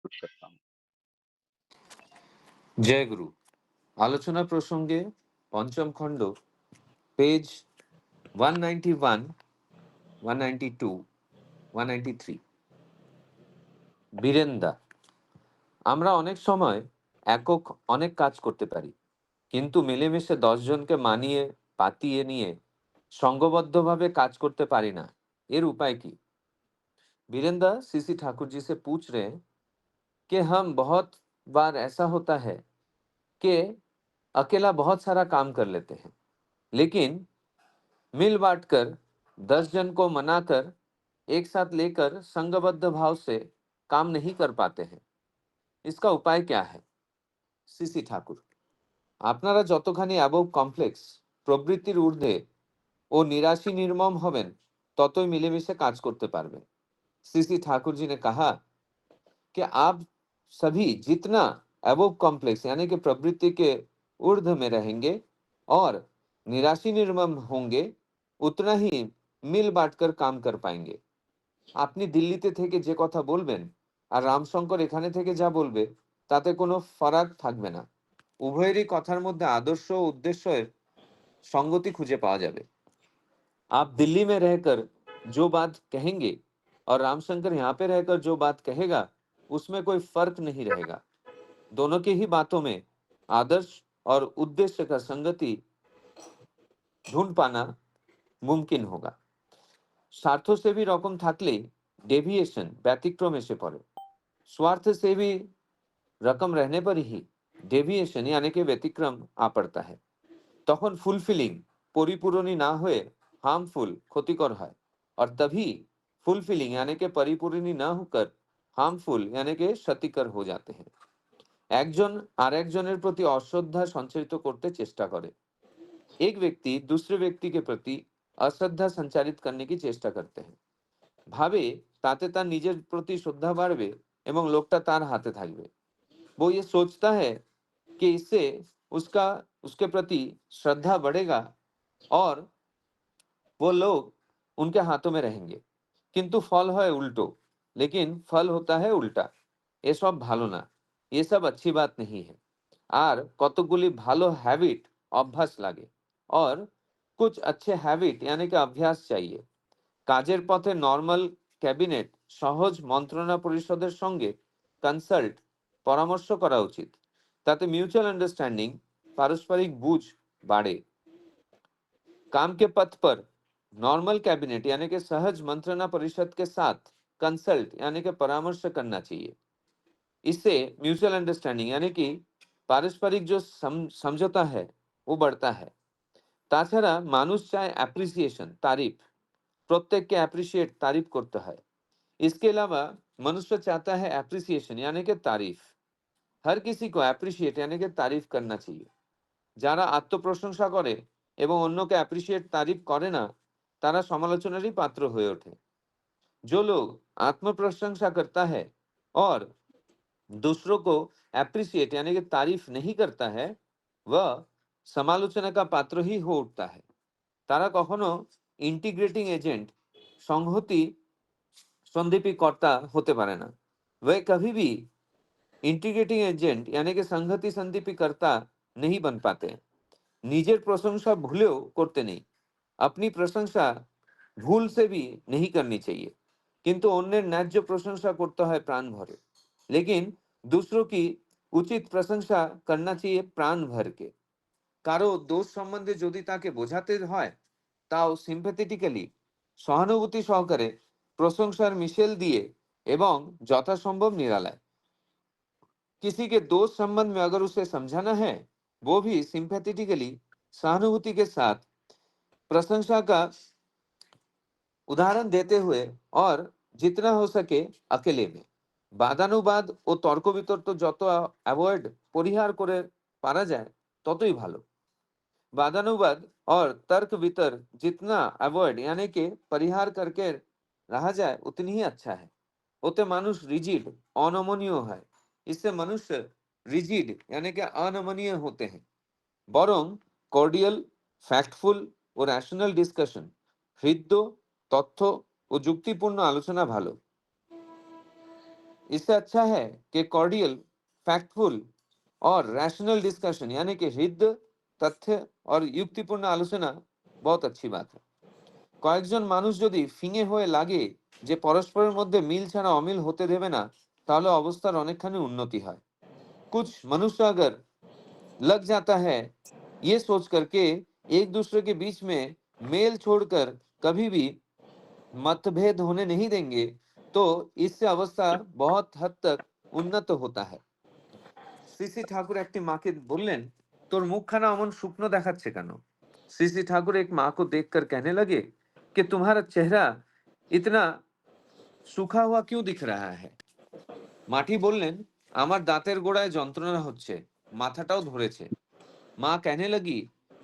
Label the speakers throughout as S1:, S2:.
S1: कुछ करता हूँ।
S2: जय गुरु। आलोचना प्रसंगे पंचम खंड पेज 191, 192, 193। বীরেন্দা, আমরা অনেক সময় একক অনেক কাজ করতে পারি, কিন্তু মিলেমিশে 10 জনকে মানিয়ে পাতিয়ে নিয়ে संगबद्धভাবে কাজ করতে পারি না। এর উপায় কি? বীরেন্দা सीसी ठाकुर जी से पूछ रहे हैं कि हम बहुत बार ऐसा होता है कि अकेला बहुत सारा काम कर लेते हैं, लेकिन मिल बांट कर 10 जन को मनाकर एक साथ लेकर संघबद्ध भाव से काम नहीं कर पाते हैं। इसका उपाय क्या है? सीसी ठाकुर, আপনারা যতখানি অ্যাবভ কমপ্লেক্স প্রবৃত্তির ঊর্ধ্বে ও निराशी निर्मम হবেন ততই মিলেমিশে কাজ করতে পারবেন। सीसी ठाकुर जी ने कहा कि आप सभी जितना अबोव कॉम्प्लेक्स यानी कि प्रवृत्ति के ऊर्ध्व में रहेंगे और निराशी निर्मम होंगे, उतना ही मिल बांटकर काम कर पाएंगे। আপনি দিল্লিতে থেকে যে কথা বলবেন আর রামশঙ্কর এখানে থেকে যা বলবে তাতে কোনো ফারাক থাকবে না। উভয়েরই কথার মধ্যে আদর্শ ও উদ্দেশ্যের संगति খুঁজে पाওয়া যাবে। आप दिल्ली में रहकर जो बात कहेंगे और रामशंकर यहाँ पे रहकर जो बात कहेगा, उसमें कोई फर्क नहीं रहेगा। दोनों की ही बातों में आदर्श और उद्देश्य का संगति ढूंढ पाना मुमकिन होगा। स्वार्थसेवी रकम থাকলেই डेविएशन ব্যতিক্রম এসে পড়ে। स्वार्थ सेवी रकम रहने पर ही डेविएशन यानी कि व्यतिक्रम आ पड़ता है। তখন ফুলফিলিং পরিপূরণী না হয়ে हार्मफुल ক্ষতিকর হয় और तभी फुलफिलिंग यानी कि परिपूरणी ना होकर हार्मफुल यानी कि क्षतिकर हो जाते हैं। একজন আরেকজনের প্রতি অশ্রদ্ধা সঞ্চারিত করতে চেষ্টা করে। एक व्यक्ति दूसरे व्यक्ति के प्रति अश्रद्धा संचारित करने की चेष्टा करते हैं, ভাবে তাতে তার নিজের প্রতি শ্রদ্ধা বাড়বে এবং লোকটা তার হাতে থাকবে। वो ये सोचता है कि इससे उसका उसके प्रति श्रद्धा बढ़ेगा और वो लोग उनके हाथों में रहेंगे, किंतु फल है उल्टो, लेकिन फल होता है उल्टा। ये सब भालो ना, ये सब अच्छी बात नहीं है। আর কতগুলি ভালো হ্যাবিট অভ্যাস লাগে और कुछ अच्छे হ্যাবিট यानी कि अभ्यास चाहिए। কাজের পথে নরমাল ক্যাবিনেট সহজ মন্ত্রণা পরিষদের সঙ্গে কনসাল্ট পরামর্শ করা উচিত। তাতে মিউচুয়াল আন্ডারস্ট্যান্ডিং পারস্পরিক বুঝ বাড়ে। काम के पथ पर नॉर्मल कैबिनेट यानी कि सहज मंत्रणा परिषद के साथ कंसल्ट यानी कि परामर्श करना चाहिए। इससे म्यूचुअल अंडरस्टैंडिंग यानी कि पारस्परिक जो समझौता है वो बढ़ता है। তাছাড়া মানুষ চায় অ্যাপ্রিসিয়েশন तारीफ, प्रत्येक के अप्रिशिएट तारीफ करते हैं। इसके अलावा मनुष्य चाहता है अप्रिसिएशन यानी कि तारीफ। हर किसी को अप्रिशिएट यानी कि तारीफ करना चाहिए। যারা আত্মপ্রশংসা করে এবং অন্যকে অ্যাপ্রিশিয়েট তারিফ করে না, তারা সমালোচনারই পাত্র হয়ে ওঠে। जो लोग आत्म प्रशंसा करता है और दूसरों को अप्रिशिएट यानी कि तारीफ नहीं करता है, वह समालोचना का पात्र ही हो उठता है। তারা কখনো ইন্টিগ্রেটিং এজেন্ট সংহতি সন্দীপী কর্তা হতে পারে না। वह कभी भी इंटीग्रेटिंग एजेंट यानी कि संगति संदीपी कर्ता नहीं बन पाते। নিজের প্রশংসা ভুলেও করতে নেই। अपनी प्रशंसा भूल से भी नहीं करनी चाहिए, किंतु अन्य न्याয্য प्रशंसा করতে হয় प्राण भरे। लेकिन दूसरों की उचित प्रशंसा करना चाहिए प्राण भर के। কারো দোষ সম্বন্ধে যদি তাকে বোঝাতে হয়, তাও সিম্প্যাথেটিক্যালি সহানুভূতি সহকারে প্রশংসার মিশেল দিয়ে এবং যথাসম্ভব নিরালায়। किसी के दोस्त संबंध में अगर उसे समझाना है, वो भी सिंपैथेटिकली सहानुभूति के साथ प्रशंसा का उदाहरण देते हुए और जितना हो सके अकेले में। বাদানুবাদ ও তর্ক বিতর্ক যত অ্যাভয়েড পরিহার করে পারা যায় ততই ভালো। वादानुवाद और तर्क वितर्क जितना अवॉइड यानी कि परिहार करके रहा जाए उतनी ही अच्छा है। होते मानुष रिजिड अनमनीय है, इससे मनुष्य रिजिड यानी कि अनमनीय होते हैं। बरং कॉर्डियल फैक्टफुल और रैशनल डिस्कशन हृद्य तथ्य और যুক্তিপূর্ণ আলোচনা ভালো। इससे अच्छा है कि कॉर्डियल, फैक्टफुल और रैशनल डिस्कशन यानी कि हृदय, तथ्य और युक्तिपूर्ण आलोचना बहुत अच्छी बात है। কয়েকজন মানুষ যদি ফিঙে হয়ে লাগে যে পরস্পরের মধ্যে মিল ছাড়া অমিল হতে দেবে না, তাহলে অবস্থার অনেকখানি উন্নতি হয়। कुछ मनुष्य अगर लग जाता है ये सोच करके एक दूसरे के बीच में मेल छोड़कर कभी भी मतभेद होने नहीं देंगे, तो इससे अवस्था बहुत हद तक उन्नत होता है। শ্রী ঠাকুর একটি মাকে বললেন, তোর মুখখানা অমন শুকনো দেখাচ্ছে কেন? শ্রী ठाकुर एक माँ को देखकर कहने लगे कि तुम्हारा चेहरा इतना सूखा हुआ क्यों दिख रहा है? মাটি বললেন, আমার দাঁতের গোড়ায় যন্ত্রণা হচ্ছে, মাথাটাও ধরেছে। माँ कहने लगी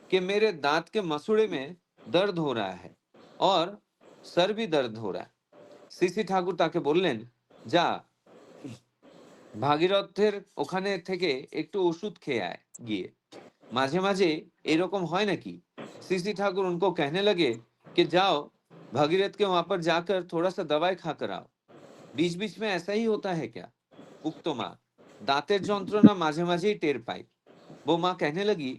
S2: कि मेरे दांत के मसूड़े में दर्द हो रहा है और सर भी दर्द हो रहा है। শ্রী ঠাকুর তাকে বললেন, যা ভাগীরথের ওখানে থেকে একটু ওষুধ খেয়ে আয় গিয়ে। মাঝে মাঝে এরকम হয় নাকি? श्री ठाकुर उनको कहने लगे कि जाओ भगीरथ के वहां पर जाकर थोड़ा सा दवाई खाकर आओ। बीच बीच में ऐसा ही होता है क्या? उक्त माँ दांतेर যন্ত্রণা মাঝে মাঝেই টের পাই। वो माँ कहने लगी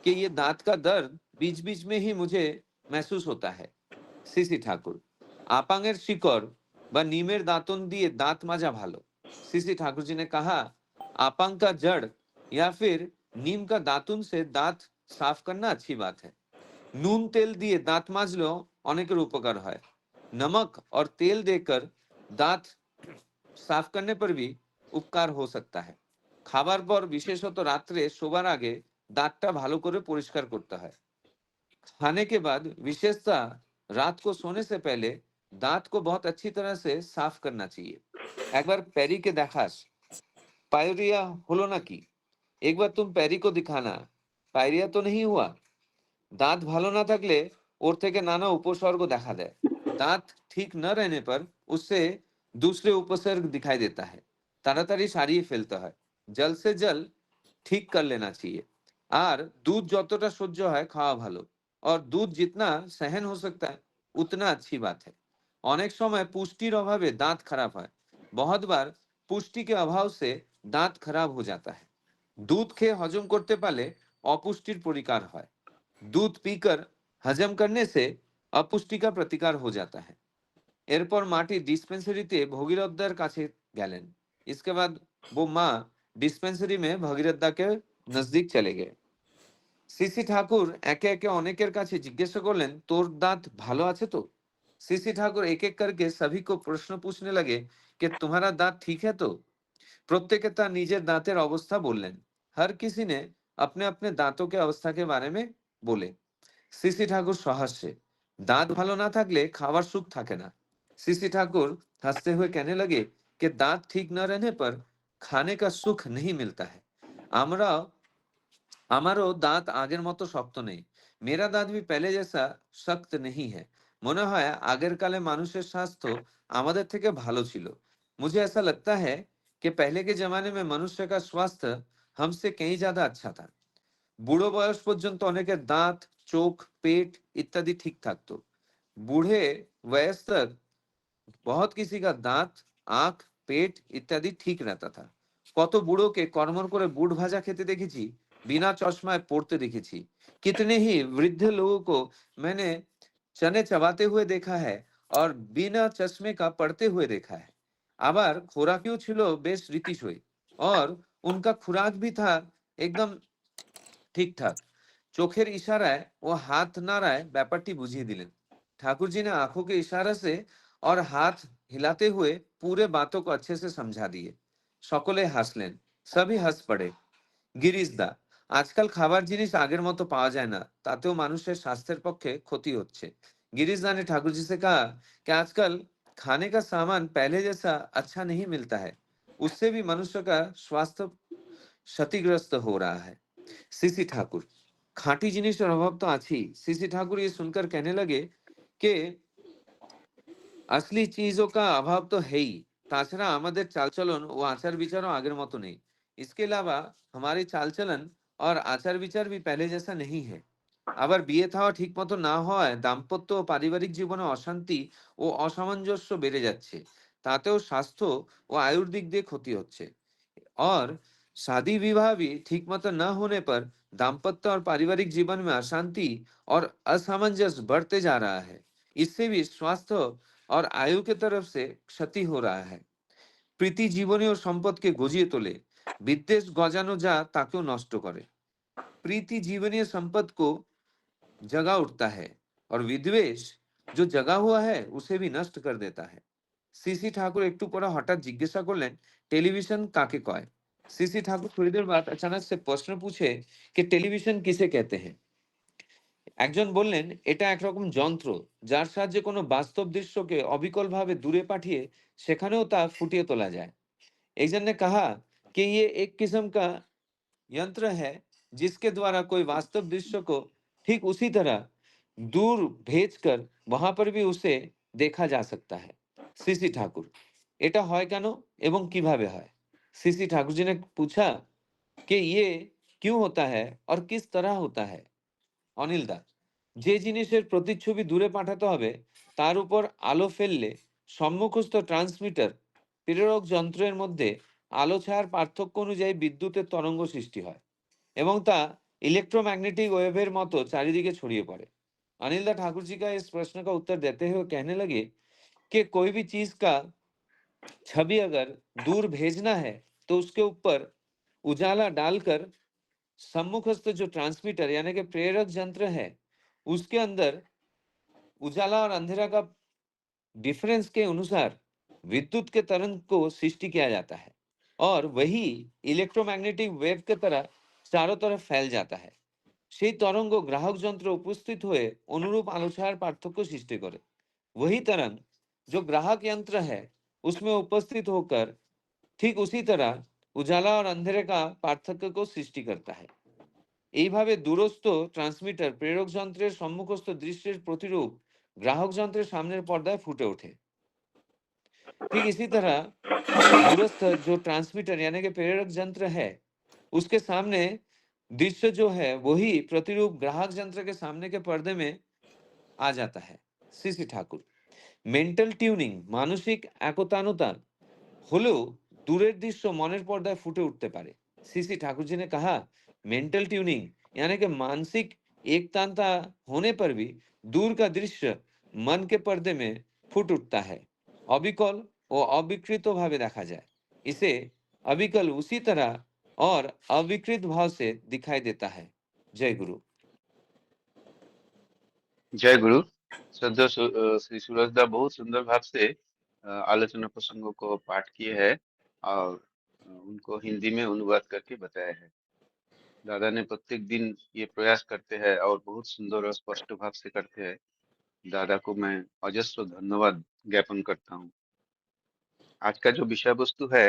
S2: कि ये दांत का दर्द बीच बीच में ही मुझे महसूस होता है। শ্রী ঠাকুর, आपांगेर शिकड़ व नीमेर दातुन दिए दांत माजा भालो। श्री ठाकुर जी ने कहा, आपांग का जड़ या फिर नीम का दातुन से दांत साफ करना अच्छी बात है। নুন তেল দিয়ে দাঁত মাজলেও অনেকের উপকার হয়। नमक और तेल देकर दांत साफ करने पर भी उपकार हो सकता है। খাবার পর বিশেষত রাত্রে শোবার আগে দাঁতটা ভালো করে পরিষ্কার করতে হয়। खाने के बाद विशेषता रात को सोने से पहले दांत को बहुत अच्छी तरह से साफ करना चाहिए। একবার প্যারিকে দেখাস पायरिया হলো নাকি? एक बार तुम पैरी को दिखाना, पायरिया तो नहीं हुआ? दांत ভালো না থাকলে ওর থেকে নানা উপসর্গ দেখা দেয়। दांत ठीक न रहने पर उससे दूसरे उपसर्ग दिखाई देता है। তাড়াতাড়ি সারিয়ে ফেলতে হয়। জল সে জল ঠিক कर लेना चाहिए। আর दूध যতটা সহ্য হয় খাওয়া ভালো। और दूध जितना सहन हो सकता है उतना अच्छी बात है। অনেক সময় পুষ্টির অভাবে দাঁত খারাপ হয়। बहुत बार पुष्टि के अभाव से दांत खराब हो जाता है। दूध খেয়ে হজম করতে পারলে অপুষ্টির প্রতিকার হয়। दूध पीकर हजम करने से अपुष्टि का प्रतिकार हो जाता है। এরপর মাটি ডিসপেন্সারিতে ভগীরথদার কাছে গেলেন। इसके बाद वो माँ डिस्पेंसरी में भगीरथदा के नजदीक चले गए। শ্রী ঠাকুর একে একে অনেকের কাছে জিজ্ঞাসা করলেন, তোর दांत ভালো আছে তো? শ্রী ঠাকুর एक एक करके सभी को प्रश्न पूछने लगे कि तुम्हारा दांत ठीक है तो? প্রত্যেকে তার নিজের দাঁতের অবস্থা বললেন। हर किसी ने अपने अपने दांतों के अवस्था के बारे में बोले। শ্রী ঠাকুর সহাস্যে, दांत ভালো না থাকলে খাবার সুখ থাকে না। শ্রী ঠাকুर हंसते हुए कहने लगे कि दांत ठीक न रहने पर खाने का सुख नहीं मिलता है। আমরা আমারও দাঁত আগের মতো শক্ত নেই। मेरा दांत भी पहले जैसा सख्त नहीं है। মনে হয় আগের কালে মানুষের স্বাস্থ্য আমাদের থেকে ভালো ছিল। मुझे ऐसा लगता है कि पहले के जमाने में मनुष्य का स्वास्थ्य हमसे कहीं ज्यादा अच्छा था। বুড়ো বয়স পর্যন্ত অনেকের দাঁত, চোখ, পেট ইত্যাদি ঠিক থাকতো। बूढ़े वयस तक बहुत किसी का दांत, आंख, पेट इत्यादि ठीक रहता था। কত বুড়োকে কর্মর করে বুট ভাজা খেতে দেখেছি, बिना चश्माয় पढ़ते দেখেছি। कितने ही वृद्ध लोगों को मैंने चने चबाते हुए देखा है और बिना चश्मे का पढ़ते हुए देखा है। আবার খোরাকিও ছিল বেশ রীতিসই और उनका खुराक भी था एकदम ঠিকঠাক। চোখের इशाराয় ও हाथ नाড়ায় ব্যাপারটি বুঝিয়ে দিলেন। ठाकुर जी ने आंखों के इशारे से और हाथ हिलाते हुए पूरे बातों को अच्छे से समझा दिए। সকলে হাসলেন, সবই হাস পড়ে। গিরিশ দা, আজকাল খাবার জিনিস আগের মতো পাওয়া যায় না, তাতেও মানুষের স্বাস্থ্যের পক্ষে ক্ষতি হচ্ছে। गिरीश दा ने ठाकुर जी से कहा कि आजकल खाने का सामान पहले जैसा अच्छा नहीं मिलता है, उससे भी मनुष्य का स्वास्थ्य क्षतिग्रस्त हो रहा है। सीसी ठाकुर, खाटी जिनिসের অভাব তো আছেই। सीसी ठाकुर ये सुनकर कहने लगे कि असली चीजों का अभाव तो है ही, তাছাড়া আমাদের চালচলন ও আচার বিচারও আগের মতো নেই। इसके अलावा हमारी চালচলন और আচার বিচার भी पहले जैसा नहीं है। আবার বিয়ে থাওয়া ঠিক মতো না হওয়ায় দাম্পত্য ও পারিবারিক জীবনে অশান্তি ও অসামঞ্জস্য বেড়ে যাচ্ছে। তাতেও স্বাস্থ্য ও আয়ুর দিক দিয়ে ক্ষতি হচ্ছে। और शादी विवाह भी ठीक मत न होने पर दाम्पत्य और पारिवारिक जीवन में अशांति और असमंजस बढ़ते जा रहा है। इससे भी स्वास्थ्य और आयु के तरफ से क्षति हो रहा है। প্রীতি জীবনী ও সম্পদকে গজিয়ে তোলে, বিদ্বেষ গজানো যা তাকেও নষ্ট করে। प्रीति जीवनीय संपद को जगा उठता है और विद्वेष जो जगा हुआ है उसे भी नष्ट कर देता है। সিসি ঠাকুর একটু পরে হঠাৎ জিজ্ঞাসা করলেন, টেলিভিশন কাকে কয়? सीसी ठाकुर थोड़ी देर बाद अचानक से प्रश्न पूछे कि टेलीविजन किसे कहते हैं। একজন বললেন, এটা একরকম যন্ত্র যার সাহায্যে কোনো বাস্তব দৃশ্যকে অবিকলভাবে দূরে পাঠিয়ে সেখানেও তা ফুটিয়ে তোলা যায়। एक जन ने कहा कि ये एक किस्म का यंत्र है जिसके द्वारा कोई वास्तव दृश्य को ठीक उसी तरह दूर भेजकर वहां पर भी उसे देखा जा सकता है। सीसी ठाकुर, এটা হয় কেন এবং কিভাবে হয়? सीसी ठाकुर जी ने पूछा कि ये क्यों होता है और किस तरह होता है। অনিল দা, যে জিনিসের প্রতিচ্ছবি দূরে পাঠাতে হবে তার উপর আলো ফেললে সম্মুখস্থ ট্রান্সমিটার প্রেরক যন্ত্রের মধ্যে আলো ছায়ার পার্থক্য অনুযায়ী বিদ্যুতের তরঙ্গ সৃষ্টি হয় এবং তা इलेक्ट्रोमैग्नेटिक वेवेर मतो चारिदिके छड़िए पड़े। अनिल दा ठाकुर जी का इस प्रश्न का उत्तर देते हुए कहने लगे कि कोई भी चीज का छवि अगर दूर भेजना है तो उसके ऊपर उजाला डालकर सम्मुखस्थ जो ट्रांसमीटर यानी कि प्रेरक यंत्र है उसके अंदर उजाला और अंधेरा का डिफरेंस के अनुसार विद्युत के तरंग को सृष्टि किया जाता है और वही इलेक्ट्रोमैग्नेटिक वेव के तरह चारों तरफ फैल जाता है। সেই তরঙ্গ গ্রাহক যন্ত্রে উপস্থিত হয়ে অনুরূপ আলো ছায়ার পার্থক্য সৃষ্টি করে। वही तरंग जो ग्राहक यंत्र है उसमें उपस्थित होकर ठीक उसी तरह उजाला और अंधेरे का पार्थक्य को सृष्टि करता है। এইভাবে দূরস্থ ট্রান্সমিটার প্রেরক যন্ত্রের সম্মুখস্থ দৃশ্যের প্রতিরূপ গ্রাহক যন্ত্রের সামনের পর্দায় ফুটে ওঠে। ठीक इसी तरह दूरस्थ जो ट्रांसमीटर यानी कि प्रेरक यंत्र है उसके सामने दृश्य जो है वही प्रतिरूप ग्राहक यंत्र के सामने के पर्दे में आ जाता है। सीसी ठाकुर, मेंटल ट्यूनिंग मानसिक একতানতা হলেও दूरेर दृश्य मनेर पर्दाय फुटे उठते पारे। सीसी ठाकुर जी ने कहा, मेंटल ट्यूनिंग यानी कि मानसिक एकतांता होने पर भी दूर का दृश्य मन के पर्दे में फुट उठता है, अविकल और अविकृत भावे देखा जाए। इसे अविकल उसी तरह और अविकृत भाव से दिखाई देता है। जय गुरु।
S1: जय गुरु। श्रद्धेय श्री सूरज दा बहुत सुंदर भाव से आलोचना प्रसंगों को पाठ किए हैं और उनको हिंदी में अनुवाद करके बताया है। दादा ने प्रत्येक दिन ये प्रयास करते हैं और बहुत सुंदर और स्पष्ट भाव से करते हैं। दादा को मैं अजस्र धन्यवाद ज्ञापन करता हूँ। आज का जो विषय वस्तु है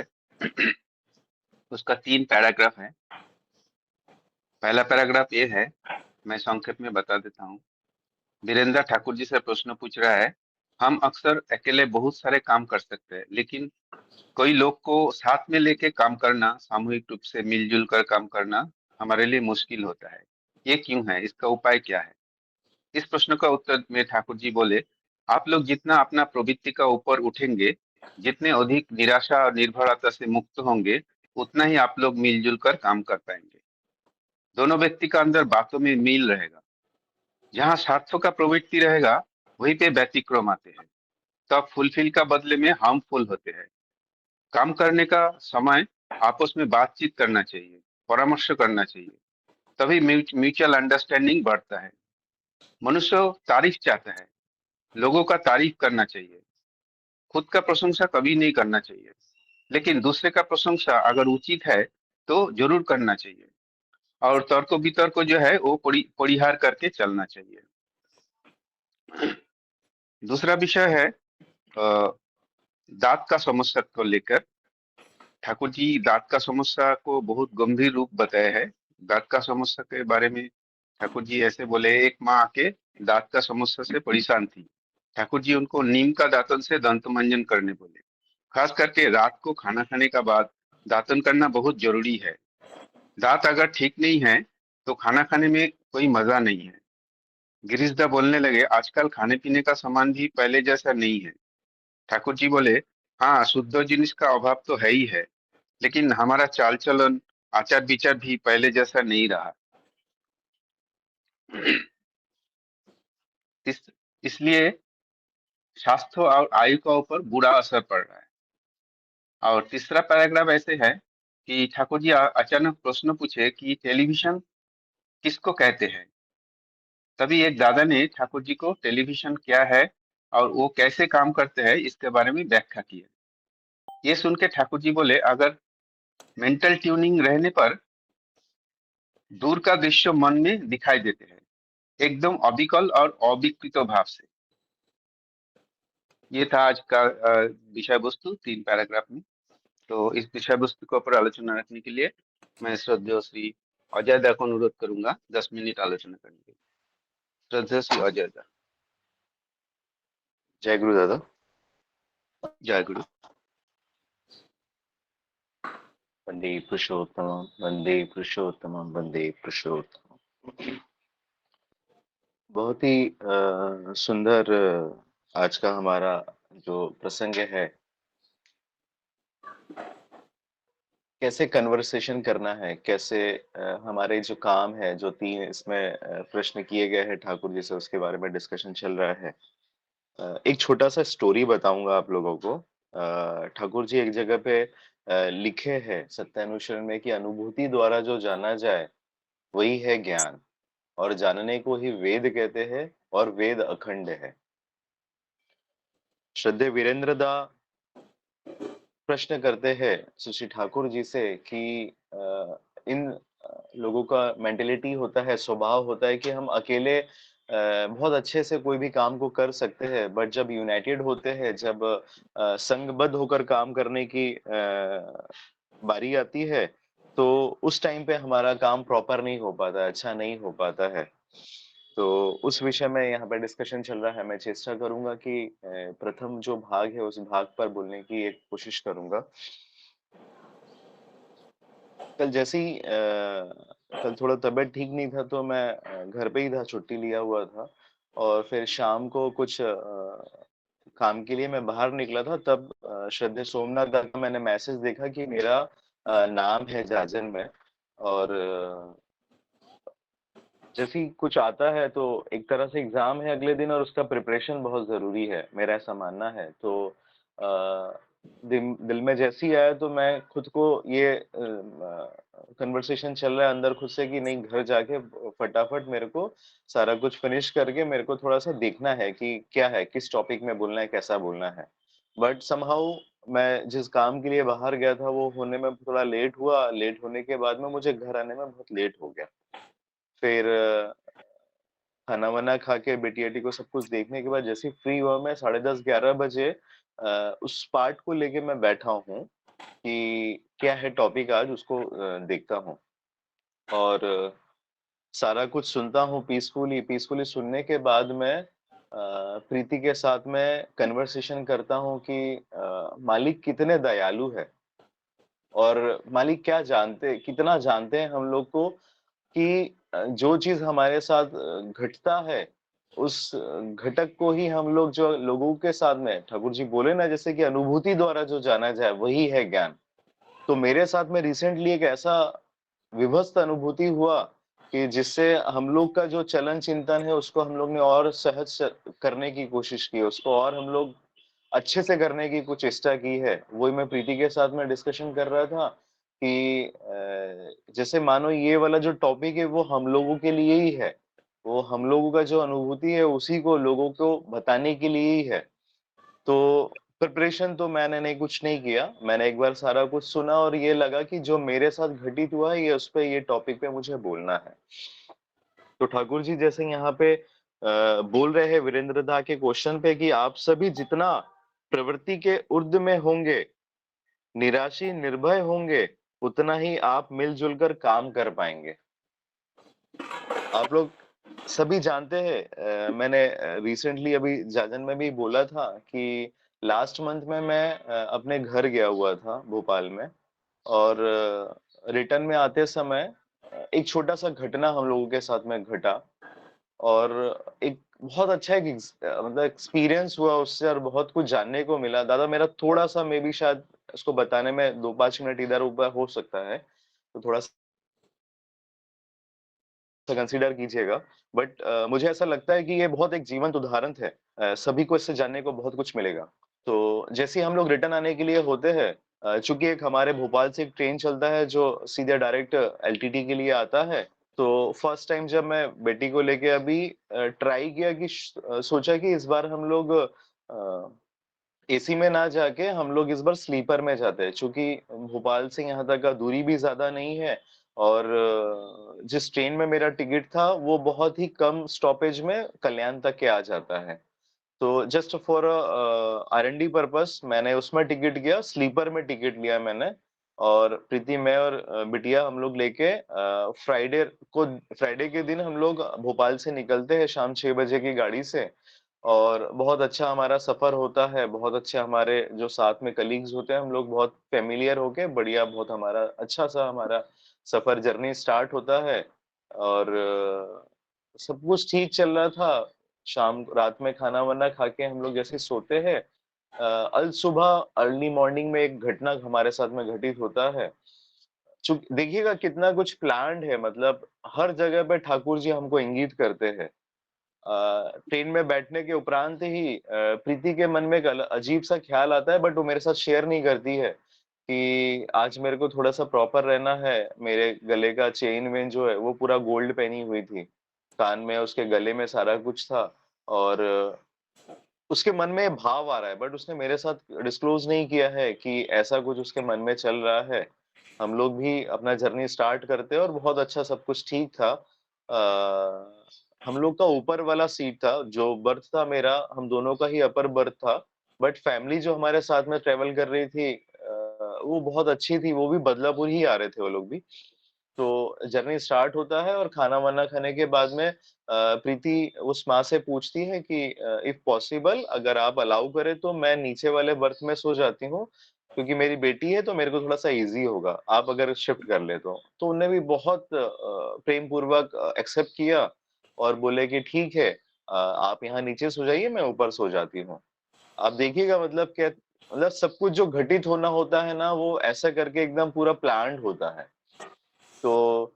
S1: उसका 3 पैराग्राफ है। पहला पैराग्राफ ये है, मैं संक्षेप में बता देता हूँ। वीरेंद्र ठाकुर जी से प्रश्न पूछ रहा है, हम अक्सर अकेले बहुत सारे काम कर सकते हैं, लेकिन कई लोग को साथ में लेके काम करना, सामूहिक रूप से मिलजुल कर काम करना हमारे लिए मुश्किल होता है। ये क्यों है? इसका उपाय क्या है? इस प्रश्न का उत्तर में ठाकुर जी बोले, आप लोग जितना अपना प्रवृत्ति का ऊपर उठेंगे, जितने अधिक निराशा और निर्भरता से मुक्त होंगे, उतना ही आप लोग मिलजुल कर काम कर पाएंगे। दोनों व्यक्ति का अंदर बातों में मिल रहेगा। जहाँ स्वार्थों का प्रवृत्ति रहेगा, वहीं पे व्यतिक्रम आते हैं। तब फुलफिल का बदले में हार्मफुल होते हैं। काम करने का समय आपस में बातचीत करना चाहिए, परामर्श करना चाहिए, तभी म्यूचुअल अंडरस्टैंडिंग बढ़ता है। मनुष्य तारीफ चाहता है, लोगों का तारीफ करना चाहिए, खुद का प्रशंसा कभी नहीं करना चाहिए, लेकिन दूसरे का प्रशंसा अगर उचित है तो जरूर करना चाहिए और तर्क वितर्क जो है वो परिहार करके चलना चाहिए। दूसरा विषय है दांत का समस्या को लेकर। ठाकुर जी दांत का समस्या को बहुत गंभीर रूप बताया है। दांत का समस्या के बारे में ठाकुर जी ऐसे बोले, एक माँ आके दांत का समस्या से परेशान थी। ठाकुर जी उनको नीम का दातन से दंत मंजन करने बोले। खास करके रात को खाना खाने का बाद दातन करना बहुत जरूरी है। दांत अगर ठीक नहीं है तो खाना खाने में कोई मजा नहीं है। गिरीशदा बोलने लगे, आजकल खाने पीने का सामान भी पहले जैसा नहीं है। ठाकुर जी बोले, हाँ, शुद्ध जिनिस का अभाव तो है ही है, लेकिन हमारा चाल-चलन, आचार-विचार भी पहले जैसा नहीं रहा। इस इसलिए स्वास्थ्य और आयु का ऊपर बुरा असर पड़ रहा है। और तीसरा पैराग्राफ ऐसे है कि ठाकुर जी अचानक प्रश्न पूछे कि टेलीविज़न किसको कहते हैं? तभी एक दादा ने ठाकुर जी को टेलीविज़न क्या है और वो कैसे काम करते हैं इसके बारे में व्याख्या की है। ये सुन के ठाकुर जी बोले, अगर मेंटल ट्यूनिंग रहने पर दूर का दृश्य मन में दिखाई देते हैं, एकदम अविकल और अविकृत भाव से। ये था आज का विषय वस्तु 3 पैराग्राफ में। तो इस विषय वस्तु के ऊपर आलोचना रखने के लिए मैं श्रद्धेय श्री अजय दा को अनुरोध करूंगा 10 मिनट आलोचना करने के लिए। श्रद्धेय श्री अजय दा।
S3: जय गुरु दादा।
S1: जय गुरु।
S3: वंदे पुरुषोत्तम, वंदे पुरुषोत्तम, वंदे पुरुषोत्तम। बहुत ही सुंदर आज का हमारा जो प्रसंग है, कैसे कन्वर्सेशन करना है, कैसे हमारे जो काम है, जो 3 इसमें प्रश्न किए गए हैं ठाकुर जी से, उसके बारे में डिस्कशन चल रहा है। एक छोटा-सा स्टोरी बताऊँगा आप लोगों को। ठाकुर जी एक जगह पे लिखे हैं सत्यानुश्रन में कि अनुभूति द्वारा जो जाना जाए, वही है ज्ञान, और जानने को ही वेद कहते हैं, और वेद अखंड है। श्रद्धेय वीरेंद्र दा प्रश्न करते हैं सुश्री ठाकुर जी से कि इन लोगों का मेंटेलिटी होता है, स्वभाव होता है कि हम अकेले बहुत अच्छे से कोई भी काम को कर सकते हैं, बट जब यूनाइटेड होते हैं, जब संघबद्ध होकर काम करने की बारी आती है, तो उस टाइम पे हमारा काम प्रॉपर नहीं हो पाता है, अच्छा नहीं हो पाता है। तो उस विषय में यहाँ पे डिस्कशन चल रहा है। मैं चेष्टा करूंगा कि प्रथम जो भाग है उस भाग पर बोलने की एक कोशिश करूंगा। कल जैसे ही कल थोड़ा तबीयत ठीक नहीं था, तो मैं घर पे ही था, छुट्टी लिया हुआ था, और फिर शाम को कुछ काम के लिए मैं बाहर निकला था, तब श्रद्धेय सोमनाथ दा का मैंने मैसेज देखा कि मेरा नाम है जाजन में, और जैसे ही कुछ आता है तो एक तरह से एग्जाम है अगले दिन, और उसका प्रिपरेशन बहुत जरूरी है, मेरा ऐसा मानना है। तो दिल में जैसे ही आया, तो मैं खुद को ये कन्वर्सेशन चल रहा है अंदर खुद से कि नहीं, घर जाके फटाफट मेरे को सारा कुछ फिनिश करके मेरे को थोड़ा सा देखना है कि क्या है, किस टॉपिक में बोलना है, कैसा बोलना है। बट समहाउ मैं जिस काम के लिए बाहर गया था वो होने में थोड़ा लेट हुआ। लेट होने के बाद में मुझे घर आने में बहुत लेट हो गया। फिर खाना-वाना खा के बेटी-एटी को सब कुछ देखने के बाद जैसे ही फ्री हुआ, मैं 10:30-11 बजे उस पार्ट को लेके मैं बैठा हूँ कि क्या है टॉपिक आज, उसको देखता हूँ। और सारा कुछ सुनता हूँ पीसफुली। पीसफुली सुनने के बाद मैं प्रीति के साथ में कन्वर्सेशन करता हूँ कि मालिक कितने दयालु है, और मालिक क्या जानते, कितना जानते हैं हम लोग को कि जो चीज़ हमारे साथ घटता है, उस घटक को ही हम लोग जो लोगों के साथ में ठाकुर जी बोले ना, जैसे कि अनुभूति द्वारा जो जाना जाए, वही है ज्ञान। तो मेरे साथ में रिसेंटली एक ऐसा विभत्स अनुभूति हुआ कि जिससे हम लोग का जो चलन चिंतन है, उसको हम लोग ने और सहज करने की कोशिश की, उसको और हम लोग अच्छे से करने की कुछ चेष्टा की है। वही मैं प्रीति के साथ में डिस्कशन कर रहा था कि जैसे मानो ये वाला जो टॉपिक है वो हम लोगों के लिए ही है। वो हम लोगों का जो अनुभूति है उसी को लोगों को बताने के लिए ही है। तो प्रिपरेशन तो मैंने नहीं, कुछ नहीं किया। मैंने एक बार सारा कुछ सुना और ये लगा कि जो मेरे साथ घटित हुआ है, ये उस पे, ये टॉपिक पे मुझे बोलना है। तो ठाकुर जी जैसे यहाँ पे बोल रहे हैं वीरेंद्र दा के क्वेश्चन पे कि आप सभी जितना प्रवृत्ति के ऊर्ध्व में होंगे, निराशी निर्भय होंगे, उतना ही आप मिलजुल कर काम कर पाएंगे। आप लोग सभी जानते हैं, मैंने रिसेंटली अभी जाजन में भी बोला था कि लास्ट मंथ में मैं अपने घर गया हुआ था भोपाल में, और रिटर्न में आते समय एक छोटा सा घटना हम लोगों के साथ में घटा। और एक बहुत अच्छा एक मतलब एक्सपीरियंस हुआ उससे और बहुत कुछ जानने को मिला। दादा मेरा थोड़ा-सा मे बी शायद उसको बताने में 2-5 मिनट इधर-ऊपर हो सकता है, तो थोड़ा-सा कंसीडर कीजिएगा। बट मुझे ऐसा लगता है कि ये बहुत एक जीवंत उदाहरण है। सभी को इससे जानने को बहुत कुछ मिलेगा। तो जैसे ही हम लोग रिटर्न आने के लिए होते हैं, चूँकि एक हमारे भोपाल से एक ट्रेन चलता है जो सीधे डायरेक्ट एलटीटी के लिए आता है। तो फर्स्ट टाइम जब मैं बेटी को लेके अभी ट्राई किया कि सोचा कि इस बार हम लोग एसी में ना जाके हम लोग इस बार स्लीपर में जाते हैं, चूँकि भोपाल से यहाँ तक का दूरी भी ज़्यादा नहीं है और जिस ट्रेन में मेरा टिकट था, वो बहुत ही कम स्टॉपेज में कल्याण तक के आ जाता है। तो जस्ट फॉर आर&डी पर्पस मैंने उसमें टिकट किया, स्लीपर में टिकट लिया मैंने और प्रीति, मैं और बिटिया हम लोग लेके फ्राइडे के दिन हम लोग भोपाल से निकलते हैं शाम 6 बजे की गाड़ी से और बहुत अच्छा हमारा सफ़र होता है, बहुत अच्छे हमारे जो साथ में कलीग्स होते हैं, हम लोग बहुत फ़ैमिलियर होके बढ़िया बहुत हमारा अच्छा-सा हमारा सफ़र जर्नी स्टार्ट होता है और सब कुछ ठीक चल रहा था। रात में खाना-वाना खा के हम लोग जैसे सोते हैं, अल सुबह अर्ली मॉर्निंग में एक घटना हमारे साथ में घटित होता है। देखिएगा कितना कुछ प्लान्ड है, मतलब हर जगह पे ठाकुर जी हमको इंगित करते हैं। ट्रेन में बैठने के उपरांत ही प्रीति के मन में एक अजीब-सा ख़्याल आता है, बट वो मेरे साथ शेयर नहीं करती है कि आज मेरे को थोड़ा-सा प्रॉपर रहना है। मेरे गले का चेन-वेन जो है वो पूरा गोल्ड पहनी हुई थी। कान में, उसके गले में सारा कुछ था और उसके मन में भाव आ रहा है, बट उसने मेरे साथ डिस्क्लोज़ नहीं किया है कि ऐसा कुछ उसके मन में चल रहा है। हम लोग भी अपना जर्नी स्टार्ट करते हैं और बहुत अच्छा सब कुछ ठीक था। हम लोग का ऊपर वाला सीट था, जो बर्थ था मेरा, हम दोनों का ही अपर बर्थ था। बट फैमिली जो हमारे साथ में ट्रैवल कर रही थी वो बहुत अच्छी थी, वो भी बदलापुर ही आ रहे थे वो लोग भी। तो जर्नी स्टार्ट होता है और खाना-वाना खाने के बाद में प्रीति उस माँ से पूछती है कि इफ पॉसिबल अगर आप अलाउ करें तो मैं नीचे वाले बर्थ में सो जाती हूँ, क्योंकि मेरी बेटी है तो मेरे को थोड़ा-सा ईज़ी होगा, आप अगर शिफ्ट कर लें तो। तो उन्होंने भी बहुत प्रेम पूर्वक एक्सेप्ट किया और बोले कि ठीक है, आप यहाँ नीचे सो जाइए, मैं ऊपर सो जाती हूँ। आप देखिएगा मतलब क्या, मतलब सब कुछ जो घटित होना होता है ना, वो ऐसा करके एकदम पूरा प्लान्ड होता है। तो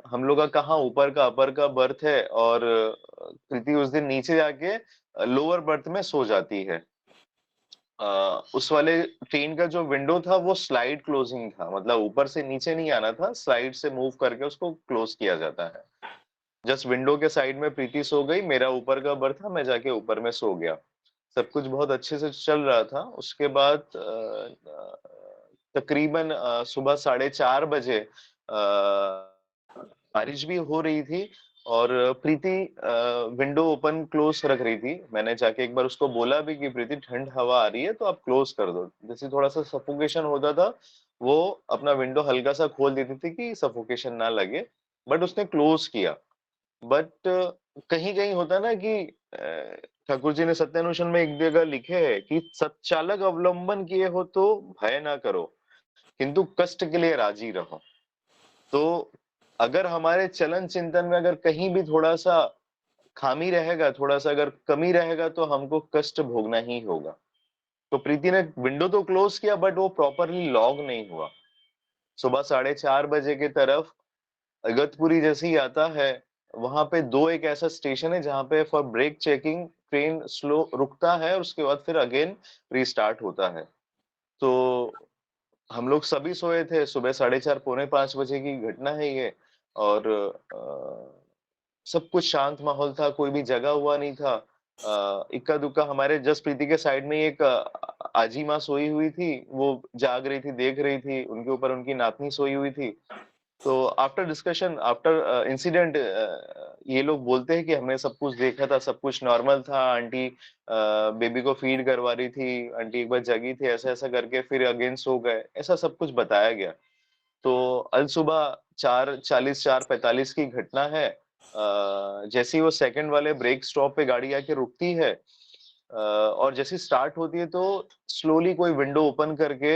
S3: हम लोग का कहाँ ऊपर का अपर का बर्थ है और कृति उस दिन नीचे जाके लोअर बर्थ में सो जाती है। उस वाले ट्रेन का जो विंडो था वो स्लाइड क्लोजिंग था, मतलब ऊपर से नीचे नहीं आना था, स्लाइड से मूव करके उसको क्लोज किया जाता है। जस्ट विंडो के साइड में प्रीति सो गई, मेरा ऊपर का बर्थ था, मैं जाके ऊपर में सो गया। सब कुछ बहुत अच्छे से चल रहा था। उसके बाद तकरीबन सुबह 4:30 बजे बारिश भी हो रही थी और प्रीति विंडो ओपन क्लोज रख रही थी। मैंने जाके एक बार उसको बोला भी कि प्रीति ठंड हवा आ रही है तो आप क्लोज कर दो। जैसे थोड़ा-सा सफोकेशन होता था, वो अपना विंडो हल्का-सा खोल देती थी कि सफोकेशन ना लगे, बट उसने क्लोज किया। बट कहीं-कहीं होता है ना कि ठाकुर जी ने सत्यानुशन में एक जगह लिखे है कि सत्चालक अवलंबन किए हो तो भय ना करो, किंतु कष्ट के लिए राजी रहो। तो अगर हमारे चलन चिंतन में अगर कहीं भी थोड़ा-सा खामी रहेगा, थोड़ा-सा अगर कमी रहेगा तो हमको कष्ट भोगना ही होगा। तो प्रीति ने विंडो तो क्लोज़ किया बट वो प्रॉपर्ली लॉक नहीं हुआ। सुबह 4:30 बजे की तरफ इगतपुरी जैसे ही आता है, वहाँ पे 2 एक ऐसा स्टेशन है जहाँ पे for brake checking train slow रुकता है और उसके बाद फिर अगेन रीस्टार्ट होता है। तो हम लोग सभी सोए थे, सुबह 4:30 पौने 5 बजे की घटना है ये और सब कुछ शांत माहौल था, कोई भी जगा हुआ नहीं था। इक्का-दुक्का हमारे जस्ट प्रीति के साइड में एक आजी माँ सोई हुई थी, वो जाग रही थी, देख रही थी, उनके ऊपर उनकी नातनी सोई हुई थी। तो आफ्टर डिस्कशन आफ्टर इंसिडेंट ये लोग बोलते हैं कि हमने सब कुछ देखा था, सब कुछ नॉर्मल था, आंटी बेबी को फीड करवा रही थी, आंटी एक बार जगी थी, ऐसा-ऐसा करके फिर अगेन सो गए, ऐसा सब कुछ बताया गया। तो अल-सुबह 4:40 4:45 की घटना है। जैसे ही वो सेकंड वाले ब्रेक स्टॉप पे गाड़ी आके रुकती है और जैसे ही स्टार्ट होती है तो स्लोली कोई विंडो ओपन करके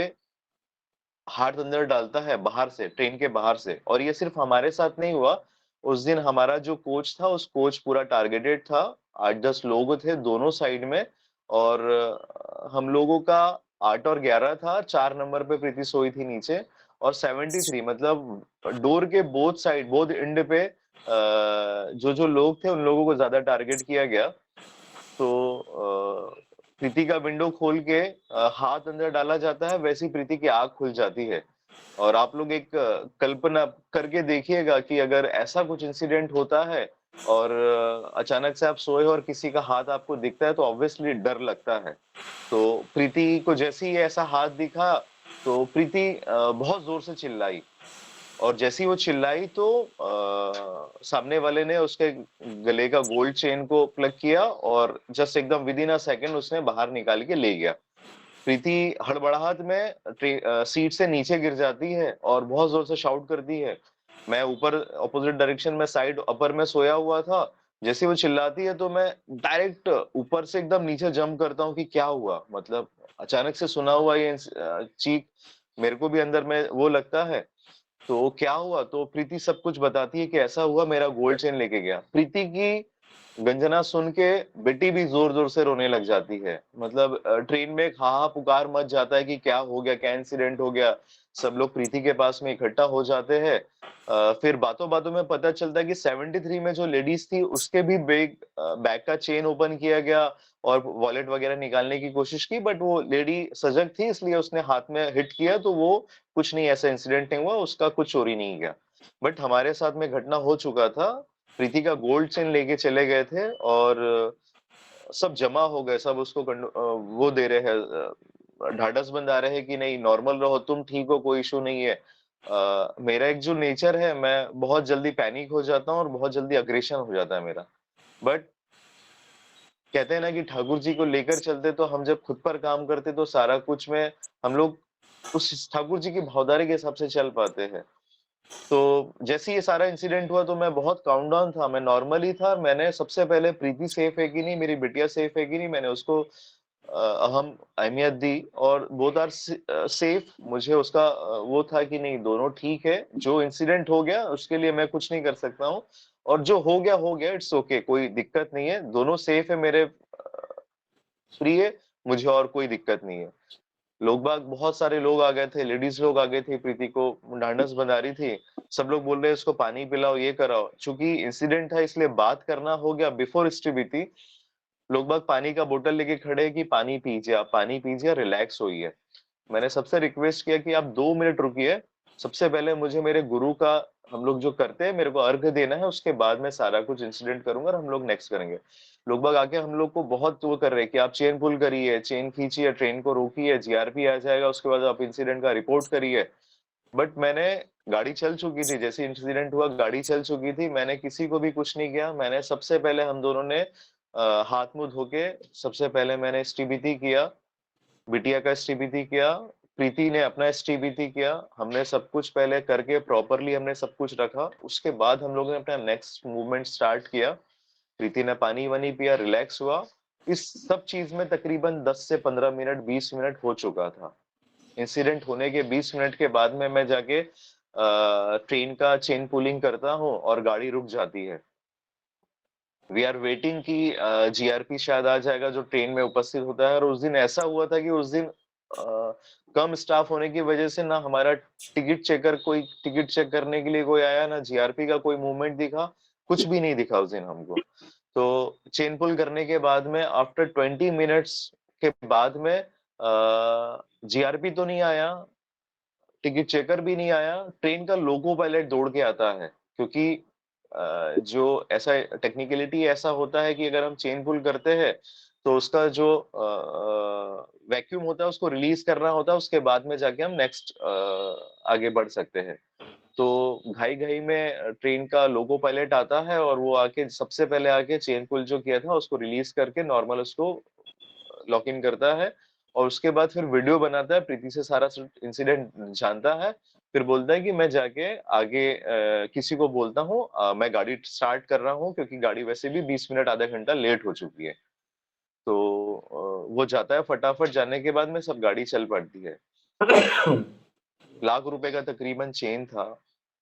S3: हाथ अंदर डालता है बाहर से, ट्रेन के बाहर से और ये सिर्फ हमारे साथ नहीं हुआ, उस दिन हमारा जो कोच था, उस कोच पूरा टारगेटेड था। 8-10 लोग थे दोनों साइड में, और हम लोगों का 8 और 11 था। 4 नंबर पे प्रीति सोई थी नीचे, और 73 मतलब डोर के बोथ साइड, बोथ एंड पे जो लोग थे उन लोगों को ज्यादा टारगेट किया गया। तो प्रीति का विंडो खोल के हाथ अंदर डाला जाता है, वैसे ही प्रीति की आंख खुल जाती है। और आप लोग एक कल्पना करके देखिएगा कि अगर ऐसा कुछ इंसिडेंट होता है और अचानक से आप सोए हो और किसी का हाथ आपको दिखता है, तो ऑब्वियसली डर लगता है। तो प्रीति को जैसे ही ऐसा हाथ दिखा, तो प्रीति बहुत जोर से चिल्लाई, और जैसे ही वो चिल्लाई तो सामने वाले ने उसके गले का गोल्ड चेन को प्लग किया, और जस्ट एकदम विद इन अ सेकेंड उसने बाहर निकाल के ले गया। प्रीति हड़बड़ाहट में सीट से नीचे गिर जाती है और बहुत जोर से शाउट करती है। मैं ऊपर ऑपोजिट डायरेक्शन में साइड अपर में सोया हुआ था। जैसे वो चिल्लाती है तो मैं डायरेक्ट ऊपर से एकदम नीचे जंप करता हूँ कि क्या हुआ, मतलब अचानक से सुना हुआ ये चीख मेरे को भी अंदर में वो लगता है। तो क्या हुआ, तो प्रीति सब कुछ बताती है कि ऐसा हुआ, मेरा गोल्ड चेन लेके गया। प्रीति की गंजना सुन के बेटी भी जोर जोर से रोने लग जाती है। मतलब ट्रेन में एक हाहा पुकार मच जाता है कि क्या हो गया, क्या इंसिडेंट हो गया। सब लोग प्रीति के पास में इकट्ठा हो जाते हैं। फिर बातों बातों में पता चलता है कि 73 में जो लेडीज थी उसके भी बैग का चेन ओपन किया गया और वॉलेट वगैरह निकालने की कोशिश की, बट वो लेडी सजग थी इसलिए उसने हाथ में हिट किया, तो वो कुछ नहीं, ऐसा इंसिडेंट नहीं हुआ, उसका कुछ चोरी नहीं गया। बट हमारे साथ में घटना हो चुका था। प्रीति का गोल्ड चेन लेके चले गए थे, और सब जमा हो गए, सब उसको वो दे रहे हैं, ढाढ़स बंधा रहे हैं कि नहीं नॉर्मल रहो, तुम ठीक हो, कोई इशू नहीं है। मेरा एक जो नेचर है, मैं बहुत जल्दी पैनिक हो जाता हूँ और बहुत जल्दी अग्रेशन हो जाता है मेरा। बट कहते हैं ना कि ठाकुर जी को लेकर चलते, तो हम जब खुद पर काम करते तो सारा कुछ में हम लोग उस ठाकुर जी की भावदारी के हिसाब से चल पाते हैं। तो जैसे ये सारा इंसिडेंट हुआ तो मैं बहुत काउंटडाउन था, मैं नॉर्मल ही था। मैंने सबसे पहले प्रीति सेफ है कि नहीं, मेरी बिटिया सेफ है कि नहीं, मैंने उसको अहम अहमियत दी, और बोथ आर सेफ। मुझे उसका वो था कि नहीं, दोनों ठीक है। जो इंसिडेंट हो गया उसके लिए मैं कुछ नहीं कर सकता हूँ, और जो हो गया, इट्स ओके, कोई दिक्कत नहीं है, दोनों सेफ है, मेरे प्रिय, मुझे और कोई दिक्कत नहीं है। लोग बाग बहुत सारे लोग आ गए थे, लेडीज लोग आ गए थे, प्रीति को ढांढस बंधा रही थी। सब लोग बोल रहे इसको पानी पिलाओ, ये कराओ। चूंकि इंसिडेंट था इसलिए बात करना हो गया बिफोर स्टीबिटी। लोग बाग पानी का बोतल लेके खड़े हैं कि पानी पीजिए, आप पानी पीजिए, रिलैक्स होइए। मैंने सबसे रिक्वेस्ट किया कि आप 2 मिनट रुकिए। सबसे पहले मुझे मेरे गुरु का, हम लोग जो करते हैं, मेरे को अर्घ देना है, उसके बाद मैं सारा कुछ इंसिडेंट करूंगा और हम लोग नेक्स्ट करेंगे। लोग बाग आके हम लोग को बहुत वो कर रहे हैं कि आप चेन पुल करिए, चेन खींचिए, ट्रेन को रोकिए, जीआरपी आ जाएगा, उसके बाद आप इंसिडेंट का रिपोर्ट करिए। बट मैंने, गाड़ी चल चुकी थी, जैसे इंसिडेंट हुआ गाड़ी चल चुकी थी, मैंने किसी को भी कुछ नहीं किया। मैंने सबसे पहले, हम दोनों ने हाथ मुंह धो के सबसे पहले मैंने एसटीबीटी किया, बिटिया का एसटीबीटी किया, प्रीति ने अपना एसटीबीटी किया। हमने सब कुछ पहले करके प्रॉपरली हमने सब कुछ रखा, उसके बाद हम लोगों ने अपना नेक्स्ट मूवमेंट स्टार्ट किया। प्रीति ने पानी वानी पिया, रिलैक्स हुआ। इस सब चीज में तकरीबन 10 से 15 मिनट, 20 मिनट हो चुका था। इंसिडेंट होने के 20 मिनट के बाद में मैं जाके ट्रेन का चेन पुलिंग करता हूँ और गाड़ी रुक जाती है। वी आर वेटिंग कि जीआरपी शायद आ जाएगा जो ट्रेन में उपस्थित होता है। और उस दिन ऐसा हुआ था कि उस दिन कम स्टाफ होने की वजह से ना हमारा टिकट चेकर, कोई टिकट चेक करने के लिए कोई आया, ना जीआरपी का कोई मूवमेंट दिखा, कुछ भी नहीं दिखा उस दिन हमको। तो चेन पुल करने के बाद में आफ्टर 20 मिनट्स के बाद में जीआरपी तो नहीं आया, टिकट चेकर भी नहीं आया, ट्रेन का लोको पायलट दौड़ के आता है। क्योंकि जो ऐसा टेक्निकलिटी ऐसा होता है कि अगर हम चेन पुल करते हैं तो उसका जो वैक्यूम होता है उसको रिलीज करना होता है, उसके बाद में जाके हम नेक्स्ट आगे बढ़ सकते हैं। तो घाई घाई में ट्रेन का लोको पायलट आता है और वो आके सबसे पहले आके चेन पुल जो किया था उसको रिलीज करके नॉर्मल उसको लॉक इन करता है, और उसके बाद फिर वीडियो बनाता है, प्रीति से सारा इंसिडेंट जानता है। फिर बोलता है कि मैं जाके आगे किसी को बोलता हूँ, मैं गाड़ी स्टार्ट कर रहा हूँ, क्योंकि गाड़ी वैसे भी 20 मिनट आधा घंटा लेट हो चुकी है। तो वो जाता है, फटाफट जाने के बाद में सब गाड़ी चल पड़ती है। लाख रुपए का तकरीबन चेन था,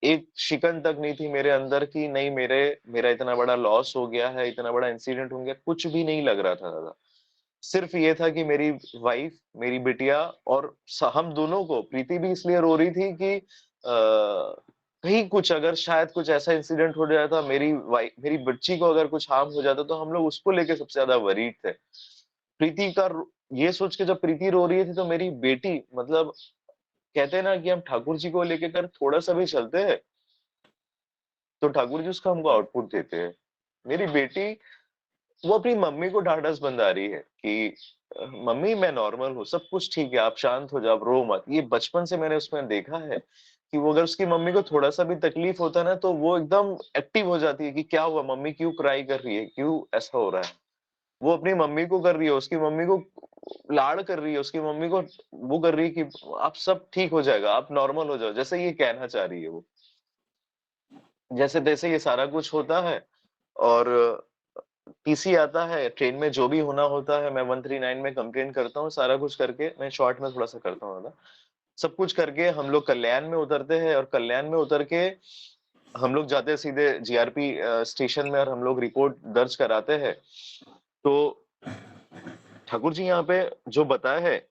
S3: एक शिकन तक नहीं थी मेरे अंदर कि नहीं मेरा इतना बड़ा लॉस हो गया है, इतना बड़ा इंसिडेंट हो गया, कुछ भी नहीं लग रहा था दादा। सिर्फ ये था कि मेरी वाइफ, मेरी बिटिया और हम दोनों को, प्रीति भी इसलिए रो रही थी कि कहीं कुछ अगर शायद कुछ ऐसा इंसिडेंट हो जाता, मेरी बच्ची को अगर कुछ हार्म हो जाता, तो हम लोग उसको लेके सबसे ज्यादा वरीड थे। प्रीति का ये सोच के जब प्रीति रो रही थी तो मेरी बेटी, मतलब कहते हैं ना कि हम ठाकुर जी को लेके कर थोड़ा सा भी चलते हैं तो ठाकुर जी उसका हमको आउटपुट देते हैं। मेरी बेटी वो अपनी मम्मी को ढांढस बंधा रही है कि मम्मी मैं नॉर्मल हूँ, सब कुछ ठीक है, आप शांत हो जाओ, आप रो मत। ये बचपन से मैंने उसमें देखा है कि वो अगर उसकी मम्मी को थोड़ा सा भी तकलीफ होता है ना, तो वो एकदम एक्टिव हो जाती है कि क्या हुआ, मम्मी क्यों क्राई कर रही है, क्यों ऐसा हो रहा है। वो अपनी मम्मी को कर रही है, उसकी मम्मी को लाड़ कर रही है, उसकी मम्मी को वो कर रही है कि आप सब ठीक हो जाएगा, आप नॉर्मल हो जाओ, जैसे ये कहना चाह रही है वो। जैसे तैसे ये सारा कुछ होता है और टीसी आता है, ट्रेन में जो भी होना होता है मैं 139 में कंप्लेन करता हूँ, सारा कुछ करके मैं शॉर्ट में थोड़ा सा करता हूँ दादा। सब कुछ करके हम लोग कल्याण में उतरते हैं और कल्याण में उतर के हम लोग जाते हैं सीधे जीआरपी स्टेशन में और हम लोग रिपोर्ट दर्ज कराते हैं। तो ठाकुर जी यहाँ पे जो बताया है,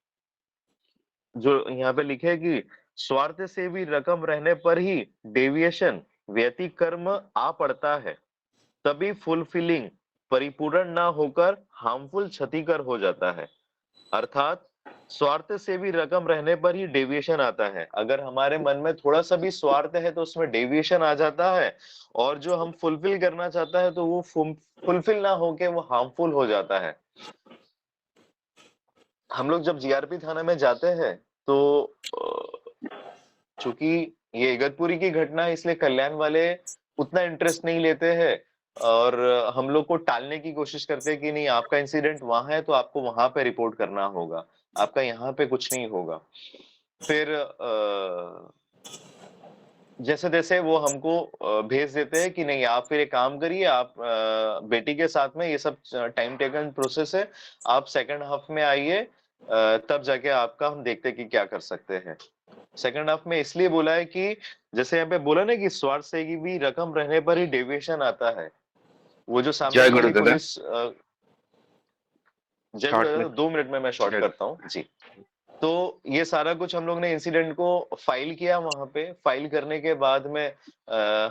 S3: जो यहाँ पे लिखे है कि स्वार्थ से भी रकम रहने पर ही डेविएशन व्यतिक्रम आ पड़ता है, तभी फुलफिलिंग परिपूर्ण ना होकर हार्मफुल क्षतिकर हो जाता है। अर्थात स्वार्थ से भी रकम रहने पर ही डेविएशन आता है। अगर हमारे मन में थोड़ा सा भी स्वार्थ है तो उसमें डेविएशन आ जाता है, और जो हम फुलफिल करना चाहता है तो वो फुलफिल ना होके वो हार्मफुल हो जाता है। हम लोग जब जीआरपी थाना में जाते हैं तो चूंकि ये इगतपुरी की घटना है, इसलिए कल्याण वाले उतना इंटरेस्ट नहीं लेते हैं और हम लोग को टालने की कोशिश करते हैं कि नहीं, आपका इंसिडेंट वहां है तो आपको वहां पे रिपोर्ट करना होगा, आपका यहाँ पे कुछ नहीं होगा। फिर जैसे तैसे वो हमको भेज देते हैं कि नहीं, आप फिर एक काम करिए, आप बेटी के साथ में, ये सब टाइम टेकन प्रोसेस है, आप सेकंड हाफ में आइए, तब जाके आपका हम देखते हैं कि क्या कर सकते हैं। सेकंड हाफ में इसलिए बोला है कि जैसे यहाँ पे बोला ना कि स्वार्थ से की भी रकम रहने पर ही डेविएशन आता है। वो जो सामने
S1: जय
S3: वाली
S1: गुरुदेव।
S3: पुलिस जय
S1: शॉर्ट में।
S3: गुरुदेव, 2 मिनट में मैं शॉर्ट
S1: जय
S3: करता हूँ जी। तो ये सारा कुछ हम लोग ने इंसिडेंट को फाइल किया, वहां पे फाइल करने के बाद में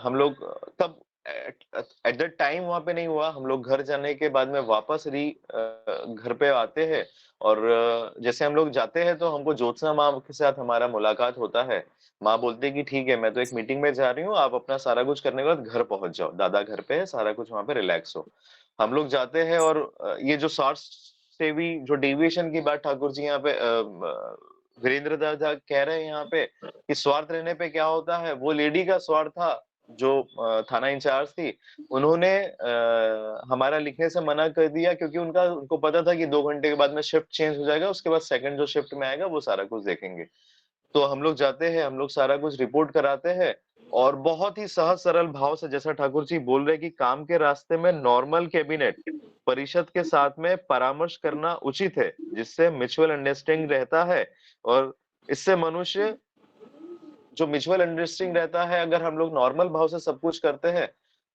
S3: हम लोग तब एट द टाइम वहां पे नहीं हुआ, हम लोग घर जाने के बाद में वापस घर पे आते हैं और जैसे हम लोग जाते हैं तो हमको ज्योत्सना माँ के साथ हमारा मुलाकात होता है। माँ बोलती है कि ठीक है, मैं तो एक मीटिंग में जा रही हूँ, आप अपना सारा कुछ करने के बाद घर पहुंच जाओ, दादा घर पे है, सारा कुछ वहां पे रिलैक्स हो। हम लोग जाते हैं और ये जो शॉर्ट से भी जो डेविएशन की बात ठाकुर जी यहाँ पे वीरेंद्र दादा कह रहे हैं यहाँ पे कि स्वार्थ रहने पे क्या होता है, वो लेडी का स्वार्थ था जो थाना इंचार्ज थी, उन्होंने हमारा लिखने से मना कर दिया क्योंकि उनको पता था कि 2 घंटे के बाद में शिफ्ट चेंज हो जाएगा, उसके बाद सेकंड जो शिफ्ट में आएगा वो सारा कुछ देखेंगे। तो हम लोग जाते हैं, हम लोग सारा कुछ रिपोर्ट कराते हैं और बहुत ही सहज सरल भाव से, जैसा ठाकुर जी बोल रहे हैं कि काम के रास्ते में नॉर्मल कैबिनेट परिषद के साथ में परामर्श करना उचित है, जिससे म्यूचुअल अंडरस्टैंडिंग रहता है और इससे मनुष्य जो म्यूचुअल अंडरस्टैंडिंग रहता है, अगर हम लोग नॉर्मल भाव से सब कुछ करते हैं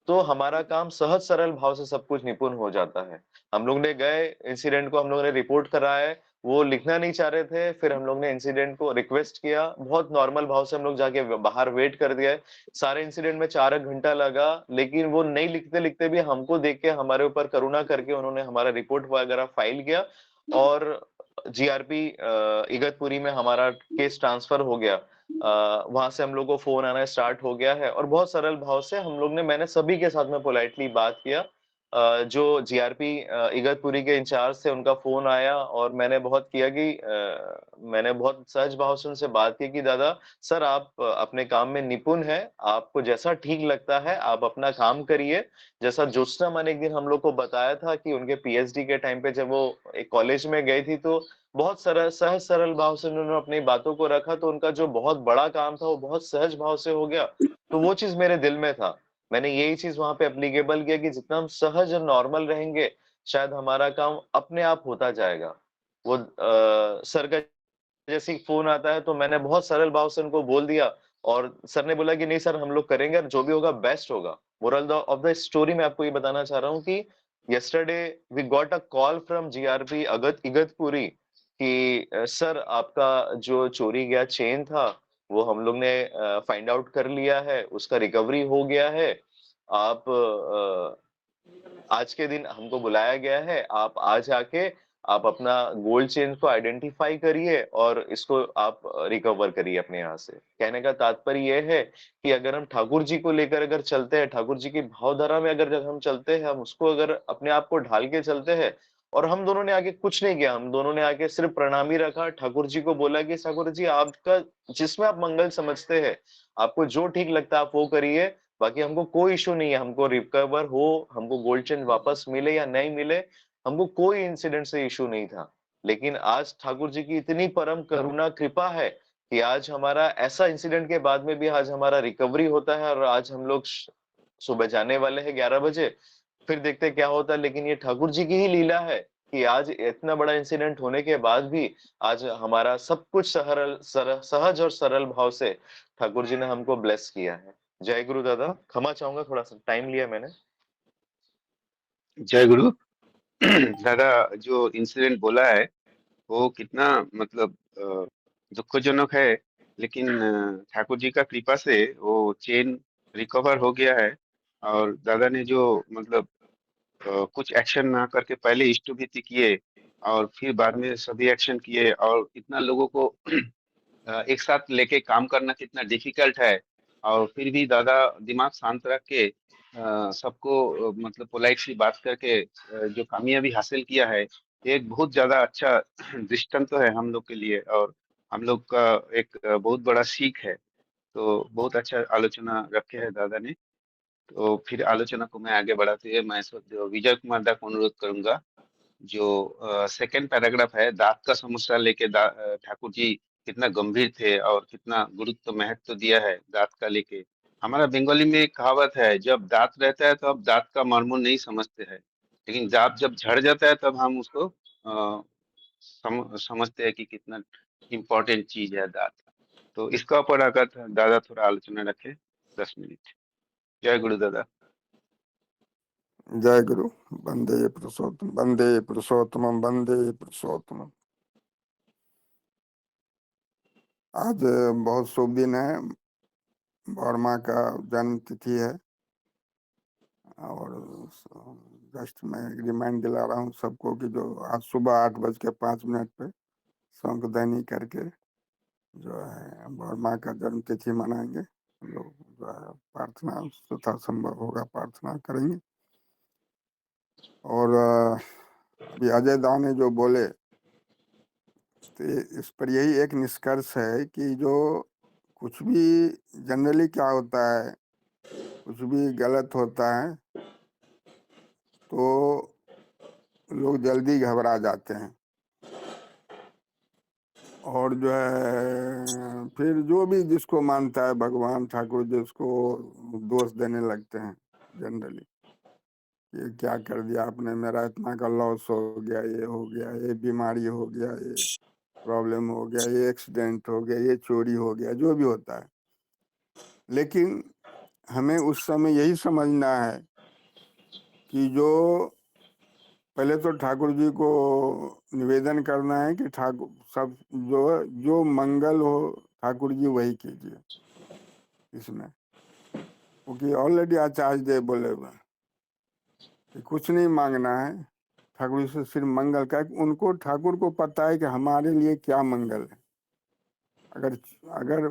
S3: तो हमारा काम सहज सरल भाव से सब कुछ निपुण हो जाता है। हम लोग ने गए, इंसिडेंट को हम लोग ने रिपोर्ट कराया, वो लिखना नहीं चाह रहे थे, फिर हम लोग ने इंसिडेंट को रिक्वेस्ट किया, बहुत नॉर्मल भाव से हम लोग जाके बाहर वेट कर दिया। सारे इंसिडेंट में 4 घंटा लगा, लेकिन वो नहीं लिखते लिखते भी हमको देख के हमारे ऊपर करुणा करके उन्होंने हमारा रिपोर्ट वगैरह फाइल किया और जीआरपी इगतपुरी में हमारा केस ट्रांसफर हो गया। वहां से हम लोग को फोन आना स्टार्ट हो गया है और बहुत सरल भाव से मैंने सभी के साथ में पोलाइटली बात किया। जो जीआरपी इगतपुरी के इंचार्ज थे, उनका फोन आया और मैंने बहुत किया कि मैंने बहुत सहज भाव से उनसे बात की कि दादा सर, आप अपने काम में निपुण हैं, आपको जैसा ठीक लगता है आप अपना काम करिए। जैसा ज्योत्सना मैंने एक दिन हम लोग को बताया था कि उनके पीएचडी के टाइम पे जब वो एक कॉलेज में गई थी तो बहुत सरल, सहज सरल भाव से उन्होंने अपनी बातों को रखा, तो उनका जो बहुत बड़ा काम था वो बहुत सहज भाव से हो गया। तो वो चीज मेरे दिल में था, मैंने यही चीज वहां पे एप्लीकेबल किया कि जितना हम सहज और नॉर्मल रहेंगे, शायद हमारा काम अपने आप होता जाएगा। वो सर का जैसे ही फोन आता है तो मैंने बहुत सरल भाव से उनको बोल दिया, और सर ने बोला कि नहीं सर हम लोग करेंगे और जो भी होगा बेस्ट होगा। मोरल ऑफ द स्टोरी मैं आपको ये बताना चाह रहा हूँ कि yesterday we got a call from GRP Igatpuri कि सर आपका जो चोरी गया चेन था वो हम लोग ने फाइंड आउट कर लिया है, उसका रिकवरी हो गया है। आप आज के दिन हमको बुलाया गया है, आप आज आके आप अपना गोल्ड चेन को आइडेंटिफाई करिए और इसको आप रिकवर करिए अपने यहाँ से। कहने का तात्पर्य ये है कि अगर हम ठाकुर जी को लेकर अगर चलते हैं, ठाकुर जी की भावधारा में अगर जब हम चलते हैं, हम उसको अगर अपने आप को ढाल के चलते हैं, और हम दोनों ने आके कुछ नहीं किया, हम दोनों ने आके सिर्फ प्रणामी रखा, ठाकुर जी को बोला कि ठाकुर जी आपका जिसमें आप मंगल समझते हैं, आपको जो ठीक लगता है आप वो करिए, बाकी हमको कोई इश्यू नहीं है, हमको रिकवर हो, हमको गोल्ड चेन वापस मिले या नहीं मिले, हमको कोई इंसिडेंट से इश्यू नहीं था। लेकिन आज ठाकुर जी की इतनी परम करुणा कृपा है कि आज हमारा ऐसा इंसिडेंट के बाद में भी आज हमारा रिकवरी होता है और आज हम लोग सुबह जाने वाले हैं 11 बजे, फिर देखते हैं क्या होता है। लेकिन ये ठाकुर जी की ही लीला है कि आज इतना बड़ा इंसिडेंट होने के बाद भी आज हमारा सब कुछ सहज और सरल भाव से ठाकुर जी ने हमको ब्लेस किया है। जय गुरु दादा, क्षमा चाहूंगा थोड़ा सा टाइम लिया मैंने।
S1: जय गुरु। दादा जो इंसिडेंट बोला है वो कितना मतलब दुखजनक है, लेकिन ठाकुर जी का कृपा से वो चेन रिकवर हो गया है। और दादा ने जो मतलब कुछ एक्शन ना करके पहले इष्टभीति किए और फिर बाद में सभी एक्शन किए, और इतना लोगों को एक साथ लेके काम करना कितना डिफिकल्ट है। और फिर भी दादा दिमाग शांत रख के सबको मतलब पोलाइट सी बात करके जो कामयाबी हासिल किया है, ये एक बहुत ज्यादा अच्छा दृष्टांत तो है हम लोग के लिए, और हम लोग का एक बहुत बड़ा सीख है। तो बहुत अच्छा आलोचना रखे है दादा ने। तो फिर आलोचना को मैं आगे बढ़ाते हुए मैं इस वक्त विजय कुमार दा को अनुरोध करूंगा। जो सेकंड पैराग्राफ है, दांत का समस्या लेके ठाकुर जी कितना गंभीर थे और कितना गुरुत्व महत्व दिया है दांत का लेके। हमारा बंगाली में एक कहावत है, जब दांत रहता है तो आप दांत का मर्म नहीं समझते हैं, लेकिन दांत जब झड़ जाता है तब हम उसको समझते हैं कि कितना इम्पोर्टेंट चीज है दांत। तो इसका ऊपर अगर दादा थोड़ा आलोचना रखे 10 मिनट। जय गुरु दादा।
S4: जय गुरु। वंदे पुरुषोत्तम, वंदे पुरुषोत्तमम, वंदे पुरुषोत्तमम। आज बहुत शुभ दिन है, वर्मा का जन्म तिथि है। और जस्ट मैं रिमाइंड दिला रहा हूँ सबको कि जो आज सुबह 8:05 पे शंखध्वनि करके जो है वर्मा का जन्म तिथि मनाएंगे। हम लोग जो है प्रार्थना तथा संभव होगा प्रार्थना करेंगे। और अभी अजय दा ने जो बोले, तो इस पर यही एक निष्कर्ष है कि जो कुछ भी जनरली क्या होता है, कुछ भी गलत होता है तो लोग जल्दी घबरा जाते हैं, और जो है फिर जो भी जिसको मानता है भगवान ठाकुर जी उसको दोष देने लगते हैं जनरली। ये क्या कर दिया आपने, मेरा इतना का लॉस हो गया, ये हो गया, ये बीमारी हो गया, ये प्रॉब्लम हो गया, ये एक्सीडेंट हो गया, ये चोरी हो गया, जो भी होता है। लेकिन हमें उस समय यही समझना है कि जो पहले तो ठाकुर जी को निवेदन करना है कि ठाकुर सब जो मंगल हो ठाकुर जी वही कीजिए इसमें, क्योंकि ऑलरेडी आचार्य देव बोले हुए कि कुछ नहीं मांगना है ठाकुर जी से, सिर्फ मंगल का। उनको ठाकुर को पता है कि हमारे लिए क्या मंगल है। अगर अगर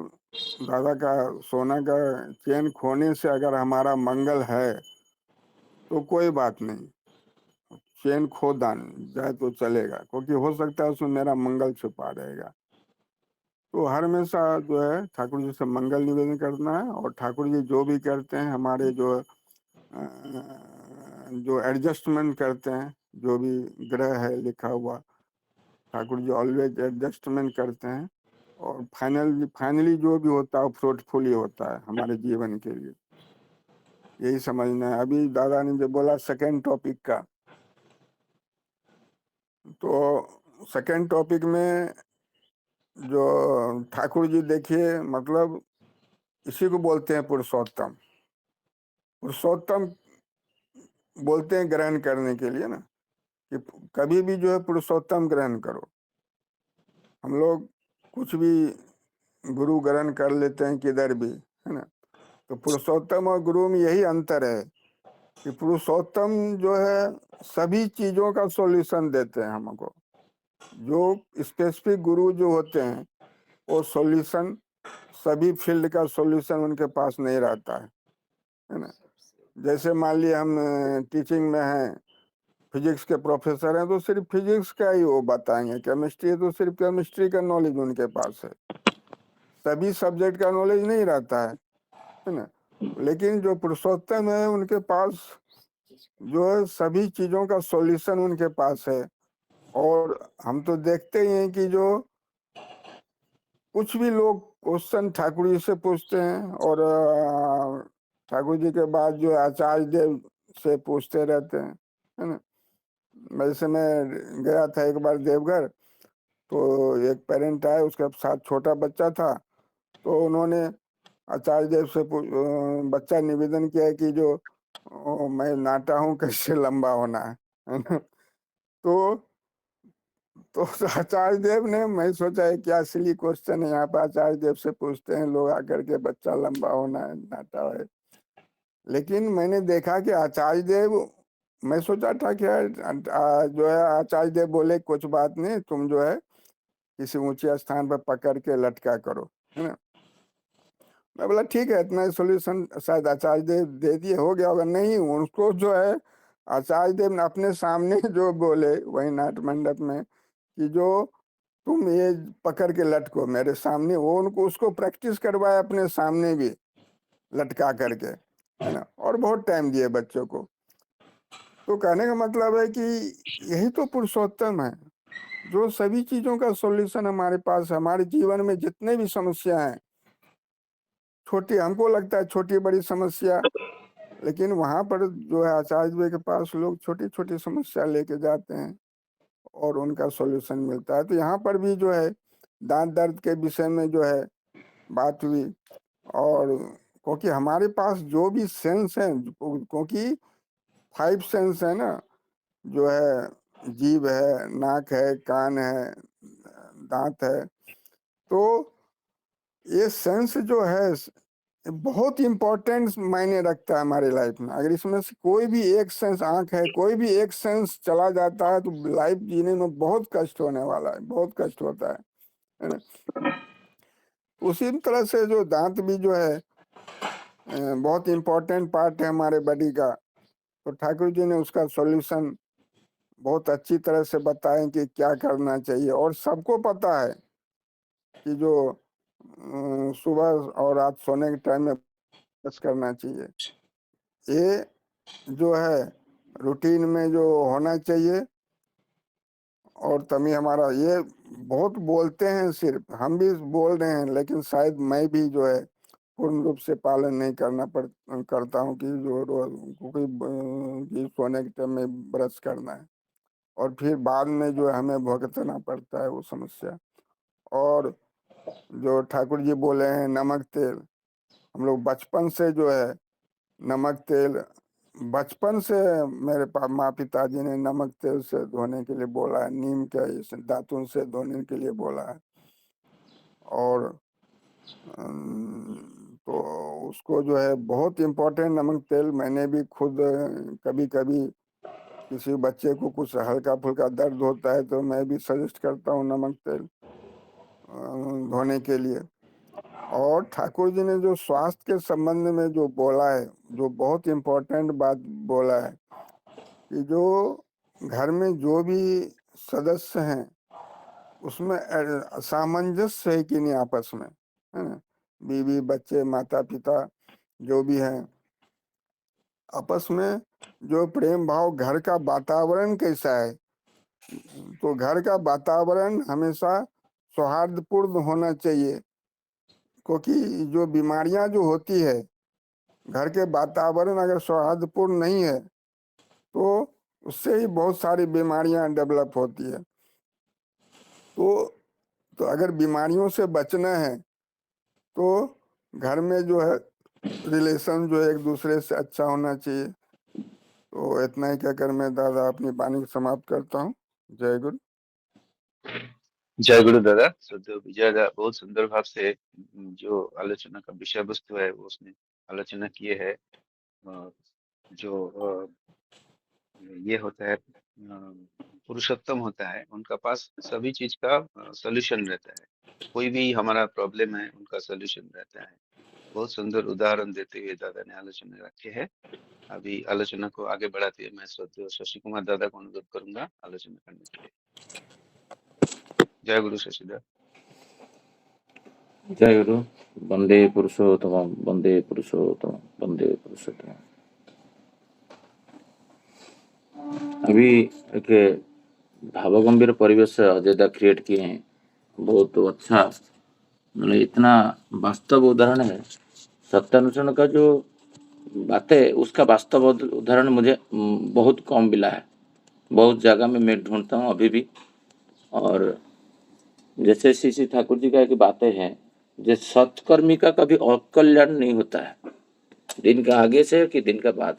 S4: दादा का सोना का चेन खोने से अगर हमारा मंगल है तो कोई बात नहीं, चेन खो दान जाए तो चलेगा, क्योंकि हो सकता है उसमें मेरा मंगल छुपा रहेगा। तो हर हमेशा जो है ठाकुर जी से मंगल निवेदन करना है, और ठाकुर जी जो भी करते हैं हमारे जो एडजस्टमेंट करते हैं, जो भी ग्रह है लिखा हुआ, ठाकुर जी ऑलवेज एडजस्टमेंट करते हैं, और फाइनली जो भी होता है फ्रूटफुल ही होता है हमारे जीवन के लिए। यही समझना है। अभी दादा ने जो बोला सेकेंड टॉपिक का, तो सेकेंड टॉपिक में जो ठाकुर जी देखिए, मतलब इसी को बोलते हैं पुरुषोत्तम। पुरुषोत्तम बोलते हैं ग्रहण करने के लिए ना, कि कभी भी जो है पुरुषोत्तम ग्रहण करो। हम लोग कुछ भी गुरु ग्रहण कर लेते हैं किधर भी, है ना। तो पुरुषोत्तम और गुरु में यही अंतर है कि पुरुषोत्तम जो है सभी चीजों का सॉल्यूशन देते हैं हमको। जो स्पेसिफिक गुरु जो होते हैं वो सॉल्यूशन, सभी फील्ड का सॉल्यूशन उनके पास नहीं रहता है ना। जैसे मान लिया हम टीचिंग में हैं, फिजिक्स के प्रोफेसर हैं, तो सिर्फ फिजिक्स का ही वो बताएंगे। केमिस्ट्री है तो सिर्फ केमिस्ट्री का नॉलेज उनके पास है, सभी सब्जेक्ट का नॉलेज नहीं रहता है ना। लेकिन जो पुरुषोत्तम है उनके पास जो है सभी चीजों का सॉल्यूशन उनके पास है। और हम तो देखते ही हैं कि जो कुछ भी लोग क्वेश्चन ठाकुर जी से पूछते हैं, और ठाकुर जी के बाद जो आचार्य देव से पूछते रहते हैं, है ना। वैसे मैं गया था एक बार देवघर, तो एक पेरेंट आए, उसके साथ छोटा बच्चा था, तो उन्होंने आचार्य देव से बच्चा निवेदन किया है कि जो मैं नाटा हूँ कैसे लंबा होना है ना। तो आचार्य देव ने, मैं सोचा है क्या सिली क्वेश्चन है यहाँ पे आचार्य देव से पूछते हैं लोग आकर के, बच्चा लंबा होना है नाटा है। लेकिन मैंने देखा कि आचार्य देव, मैं सोचा था कि जो है आचार्य देव बोले कुछ बात नहीं, तुम जो है किसी ऊंचे स्थान पर पकड़ के लटका करो, है ना। मैं बोला ठीक है, इतना सॉल्यूशन शायद आचार्य देव दे दिए, हो गया होगा। नहीं, उनको जो है आचार्य देव ने अपने सामने जो बोले वही नाट मंडप में, कि जो तुम ये पकड़ के लटको मेरे सामने, वो उनको उसको प्रैक्टिस करवाया अपने सामने भी लटका करके, है ना। और बहुत टाइम दिए बच्चों को। तो कहने का मतलब है कि यही तो पुरुषोत्तम है, जो सभी चीजों का सॉल्यूशन हमारे पास है। हमारे जीवन में जितने भी समस्या हैं, छोटी, हमको लगता है छोटी बड़ी समस्या, लेकिन वहां पर जो है आचार्य जी के पास लोग छोटी छोटी समस्या लेके जाते हैं और उनका सॉल्यूशन मिलता है। तो यहाँ पर भी जो है दांत दर्द के विषय में जो है बात हुई, और क्योंकि हमारे पास जो भी सेंस है, क्योंकि 5 सेंस है ना, जो है जीभ है, नाक है, कान है, दांत है, तो ये सेंस जो है बहुत इंपॉर्टेंट मायने रखता है हमारे लाइफ में। अगर इसमें से कोई भी एक सेंस, आंख है, कोई भी एक सेंस चला जाता है तो लाइफ जीने में बहुत कष्ट होने वाला है, बहुत कष्ट होता है ना। उसी तरह से जो दांत भी जो है बहुत इंपॉर्टेंट पार्ट है हमारे बॉडी का। तो ठाकुर जी ने उसका सॉल्यूशन बहुत अच्छी तरह से बताया कि क्या करना चाहिए। और सबको पता है कि जो सुबह और रात सोने के टाइम में ब्रश करना चाहिए, ये जो है रूटीन में जो होना चाहिए। और तभी हमारा ये बहुत बोलते हैं, सिर्फ हम भी बोल रहे हैं, लेकिन शायद मैं भी जो है पूर्ण रूप से पालन नहीं करता हूँ कि जो रोज कि सोने के टाइम में ब्रश करना है, और फिर बाद में जो है हमें भुगतना पड़ता है वो समस्या। और जो ठाकुर जी बोले हैं नमक तेल, हम लोग बचपन से जो है नमक तेल, बचपन से मेरे माँ पिताजी ने नमक तेल से धोने के लिए बोला है, नीम के दातुन से धोने के लिए बोला है। और तो उसको जो है बहुत इम्पोर्टेंट नमक तेल, मैंने भी खुद कभी कभी किसी बच्चे को कुछ हल्का फुल्का दर्द होता है तो मैं भी सजेस्ट करता हूँ नमक तेल धोने के लिए। और ठाकुर जी ने जो स्वास्थ्य के संबंध में जो बोला है, जो बहुत इम्पोर्टेंट बात बोला है, कि जो घर में जो भी सदस्य हैं उसमें सामंजस्य है कि नहीं आपस में, है ना। बीवी बच्चे माता पिता जो भी हैं, आपस में जो प्रेम भाव, घर का वातावरण कैसा है, तो घर का वातावरण हमेशा सौहार्दपूर्ण होना चाहिए। क्योंकि जो बीमारियां जो होती है, घर के वातावरण अगर सौहार्दपूर्ण नहीं है तो उससे ही बहुत सारी बीमारियां डेवलप होती है। तो अगर बीमारियों से बचना है तो घर में जो है रिलेशन जो है एक दूसरे से अच्छा होना चाहिए। तो इतना ही कहकर मैं दादा अपनी वाणी को समाप्त करता हूँ। जय गुरु।
S1: जय गुरु दादा। श्रद्धेय विजय दादा बहुत सुंदर भाव से जो आलोचना का विषय वस्तु है वो उसने आलोचना किए है। जो ये होता है पुरुषोत्तम होता है, उनका पास सभी चीज का सॉल्यूशन रहता है। कोई भी हमारा प्रॉब्लम है उनका सॉल्यूशन रहता है। बहुत सुंदर उदाहरण देते हुए दादा ने आलोचना रखे हैं। अभी आलोचना को आगे बढ़ाते हुए मैं श्रद्धेय शशि कुमार दादा को अनुरोध करूंगा आलोचना करने के लिए। जय गुरु शशिदा।
S5: जय गुरु। वंदे पुरुषोत्तम वंदे पुरुषोत्तम वंदे पुरुषोत्तम। अभी एक भावगंभीर परिवेश अजय दा क्रिएट किए हैं, बहुत अच्छा, मतलब इतना वास्तव उदाहरण है। सत्यानुसरण का जो बात है उसका वास्तव उदाहरण मुझे बहुत कम मिला है। बहुत जगह में मैं ढूंढता हूँ अभी भी। और जैसे श्री ठाकुर जी का एक बातें हैं, जो सत्कर्मी का कभी अकल्याण नहीं होता है, दिन का आगे से कि दिन का बाद,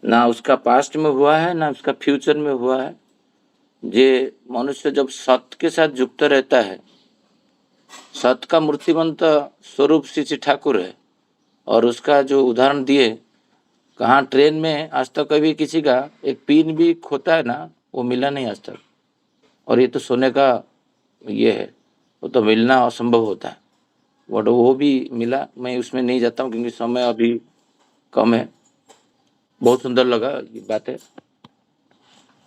S5: ना उसका पास्ट में हुआ है ना उसका फ्यूचर में हुआ है। जे मनुष्य जब सत्य के साथ युक्त रहता है, सत्य का मूर्तिमंत स्वरूप श्री ठाकुर है। और उसका जो उदाहरण दिए, कहाँ ट्रेन में आज तक कभी किसी का एक पिन भी खोता है ना, वो मिला नहीं आज तक। और ये तो सोने का ये है, वो तो मिलना असंभव होता है, बट वो भी मिला। मैं उसमें नहीं जाता हूँ क्योंकि समय अभी कम है। बहुत सुंदर लगा ये बात है,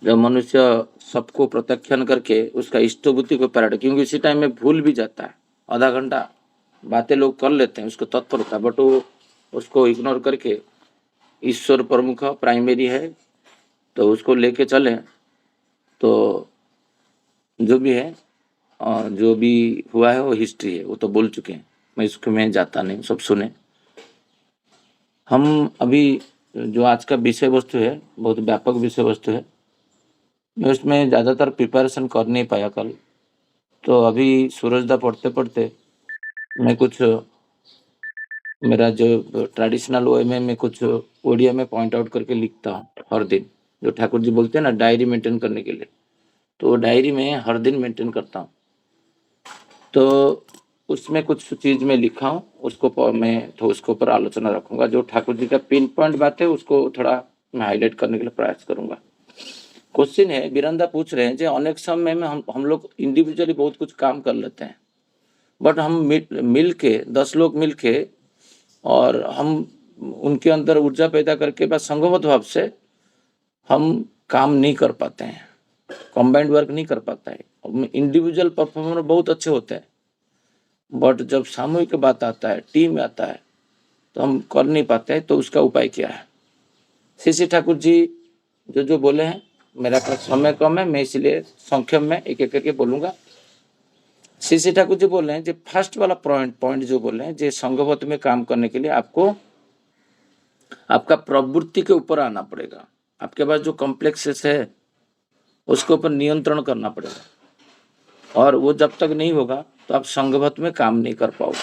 S5: जब मनुष्य सबको प्रत्याख्यान करके उसका इष्टबुद्धि को पैराट, क्योंकि इसी टाइम में भूल भी जाता है। आधा घंटा बातें लोग कर लेते हैं उसको तत्परता, बट वो उसको इग्नोर करके ईश्वर प्रमुख प्राइमरी है तो उसको लेके चले तो जो भी है जो भी हुआ है वो हिस्ट्री है, वो तो बोल चुके हैं। मैं इसको में जाता नहीं, सब सुने। हम अभी जो आज का विषय वस्तु है बहुत व्यापक विषय वस्तु है, मैं उसमें ज़्यादातर प्रिपरेशन कर नहीं पाया कल। तो अभी सूरजदा पढ़ते पढ़ते मैं कुछ मेरा जो ट्रेडिशनल वे में मैं कुछ ओडिया में पॉइंट आउट करके लिखता हूँ हर दिन। जो ठाकुर जी बोलते हैं ना डायरी मेंटेन करने के लिए, तो वो डायरी में हर दिन मेंटेन करता हूँ। तो उसमें कुछ चीज़ में लिखा हूँ, उसको मैं तो उसके ऊपर आलोचना रखूंगा। जो ठाकुर जी का पिन पॉइंट बात है उसको थोड़ा मैं हाईलाइट करने के लिए प्रयास करूंगा। क्वेश्चन है, बीरंदा पूछ रहे हैं जो अनेक समय में हम लोग इंडिविजुअली बहुत कुछ काम कर लेते हैं, बट हम मिल के 10 लोग मिल के और हम उनके अंदर ऊर्जा पैदा करके बस संगवत भाव से हम काम नहीं कर पाते हैं, कॉम्बाइंड वर्क नहीं कर पाता है। इंडिविजुअल परफॉर्मर बहुत अच्छे होते हैं, बट जब सामूहिक बात आता है, टीम आता है, तो हम कर नहीं पाते हैं। तो उसका उपाय क्या है? श्री ठाकुर जी जो बोले हैं, मेरा पास समय कम है, मैं इसलिए संक्षेप में एक एक करके बोलूंगा। श्री ठाकुर जी बोल रहे हैं, जो फर्स्ट वाला पॉइंट जो बोल रहे हैं, जो संघवत में काम करने के लिए आपको आपका प्रवृत्ति के ऊपर आना पड़ेगा। आपके पास जो कॉम्प्लेक्सेस है उसके ऊपर नियंत्रण करना पड़ेगा, और वो जब तक नहीं होगा तो आप संघवत में काम नहीं कर पाओगे।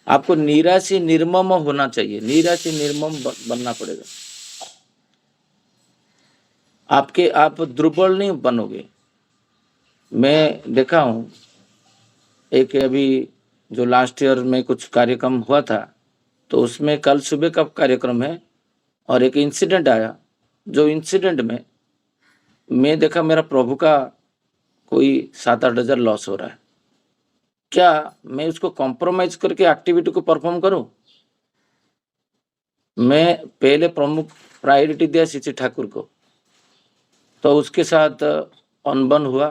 S5: आपको निराशी निर्मम होना चाहिए, निराशी निर्मम बनना पड़ेगा। आप दुर्बल नहीं बनोगे। मैं देखा हूँ, एक अभी जो लास्ट ईयर में कुछ कार्यक्रम हुआ था, तो उसमें कल सुबह का कार्यक्रम है और एक इंसिडेंट आया। जो इंसिडेंट में मैं देखा मेरा प्रभु का कोई 7-8 हज़ार लॉस हो रहा है। क्या मैं उसको कॉम्प्रोमाइज करके एक्टिविटी को परफॉर्म करूं? मैं पहले प्रमुख प्रायोरिटी दिया श्री ठाकुर को, तो उसके साथ अनबन हुआ।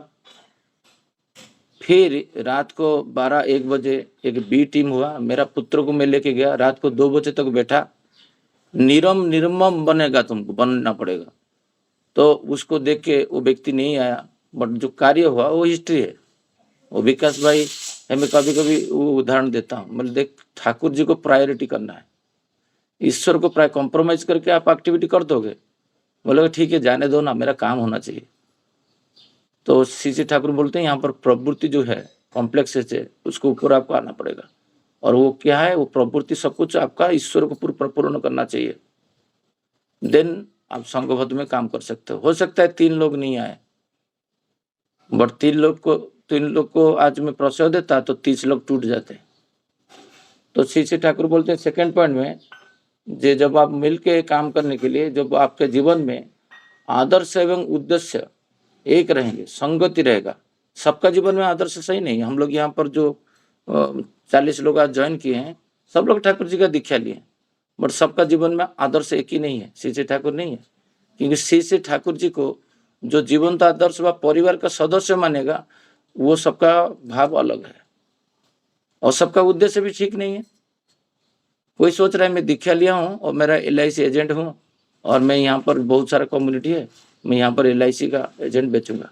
S5: फिर रात को 12-1 बजे एक बी टीम हुआ, मेरा पुत्र को मैं लेके गया, रात को 2 बजे तक बैठा। निर्मम बनेगा, तुमको बनना पड़ेगा। तो उसको देख के वो व्यक्ति नहीं आया, बट जो कार्य हुआ वो हिस्ट्री है। वो विकास भाई है, मैं कभी कभी वो उदाहरण देता हूँ, मतलब देख ठाकुर जी को प्रायोरिटी करना है, ईश्वर को प्राय कॉम्प्रोमाइज करके आप एक्टिविटी कर दोगे, बोलोगे ठीक है जाने दो ना, मेरा काम होना चाहिए। तो श्री ठाकुर बोलते हैं यहाँ पर प्रवृत्ति जो है कॉम्प्लेक्स है, उसको ऊपर आपको आना पड़ेगा। और वो क्या है, वो प्रवृत्ति सब कुछ आपका ईश्वर को पूर्ण करना चाहिए, देन आप संघबद्ध में काम कर सकते हो सकता है 3 लोग नहीं आए, बट 3 लोग को आज मैं प्रश्रय देता तो 30 लोग टूट जाते। तो श्री ठाकुर बोलते हैं सेकंड पॉइंट में, जे जब आप मिलके काम करने के लिए, जब आपके जीवन में आदर्श एवं उद्देश्य एक रहेंगे, संगति रहेगा। सबका जीवन में आदर्श सही नहीं है। हम लोग यहाँ पर जो 40 लोग आज ज्वाइन किए हैं, सब लोग ठाकुर जी का दीक्षा लिए, बट सबका जीवन में आदर्श एक ही नहीं है, श्री ठाकुर नहीं है। क्योंकि श्री ठाकुर जी को जो जीवंत आदर्श व परिवार का सदस्य मानेगा, वो सबका भाव अलग है और सबका उद्देश्य भी ठीक नहीं है। कोई सोच रहा है मैं दीक्षा लिया हूँ और मेरा LIC एजेंट हूँ और मैं यहाँ पर बहुत सारा कम्युनिटी है, मैं यहाँ पर LIC का एजेंट बेचूंगा।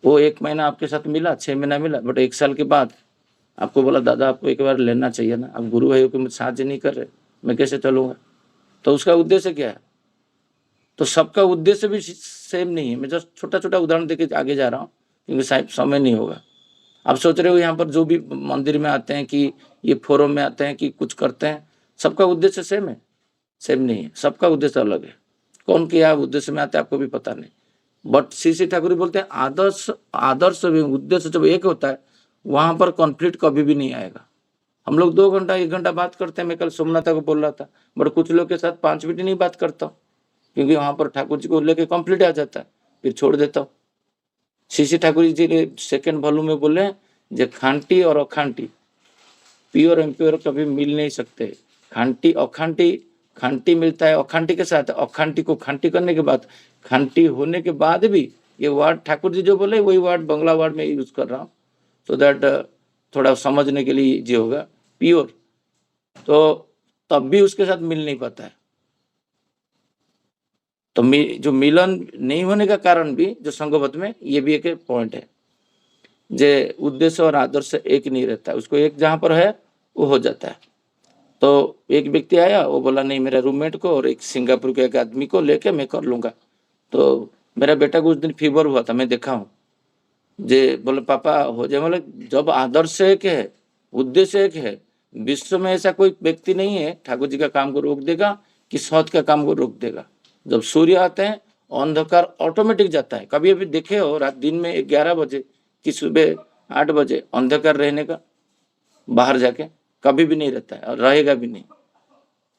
S5: वो 1 महीना आपके साथ मिला, 6 महीना मिला, बट 1 साल के बाद आपको बोला दादा आपको एक बार लेना चाहिए ना, आप गुरु भाइयों के मुझे साथ नहीं कर रहे, मैं कैसे चलूंगा? तो उसका उद्देश्य क्या है? तो सबका उद्देश्य भी सेम नहीं है। मैं जस्ट छोटा छोटा उदाहरण देके आगे जा रहा हूँ क्योंकि शायद समय नहीं होगा। आप सोच रहे हो यहाँ पर जो भी मंदिर में आते हैं कि ये फोरम में आते हैं कि कुछ करते हैं, सबका उद्देश्य सेम है? सेम नहीं है, सबका उद्देश्य अलग है। कौन क्या उद्देश्य में आते हैं आपको भी पता नहीं, बट श्री ठाकुर बोलते हैं आदर्श उद्देश्य जब एक होता है, वहां पर कॉन्फ्लिक्ट कभी भी नहीं आएगा। हम लोग 2 घंटा 1 घंटा बात करते हैं, मैं कल सोमनाथ को बोल रहा था, बट कुछ लोग के साथ 5 मिनट नहीं बात करता हूँ क्योंकि वहां पर ठाकुर जी को लेके कॉन्फ्लिक्ट आ जाता है, फिर छोड़ देता हूँ। श्री ठाकुर जी ने सेकंड वॉल्यूम में बोले जो खांटी और अखांटी, प्योर इम्प्योर कभी मिल नहीं सकते। खांटी अखांटी, खांटी मिलता है अखांटी के साथ, अखांटी को खांटी करने के बाद, खांटी होने के बाद भी ये वर्ड ठाकुर जी जो बोले वही वर्ड बंगला वर्ड में यूज कर रहा हूँ सो दैट थोड़ा समझने के लिए इजी होगा। प्योर तो तब भी उसके साथ मिल नहीं पाता है। तो जो मिलन नहीं होने का कारण भी जो संघबद्ध में, ये भी एक पॉइंट है, जे उद्देश्य और आदर्श एक नहीं रहता है, उसको एक जहां पर है वो हो जाता है। तो एक व्यक्ति आया, वो बोला नहीं मेरा रूममेट को और एक सिंगापुर के एक आदमी को लेके मैं कर लूंगा। तो मेरा बेटा को उस दिन फीवर हुआ था, मैं देखा हूँ, जे बोले पापा हो जाए। मतलब जब आदर्श एक है, उद्देश्य एक है, विश्व में ऐसा कोई व्यक्ति नहीं है ठाकुर जी का काम को रोक देगा कि सौत का काम को रोक देगा। जब सूर्य आते हैं अंधकार ऑटोमेटिक जाता है। कभी अभी देखे हो रात दिन में 11 बजे कि सुबह 8 बजे अंधकार रहने का बाहर जाके? कभी भी नहीं रहता है और रहेगा भी नहीं।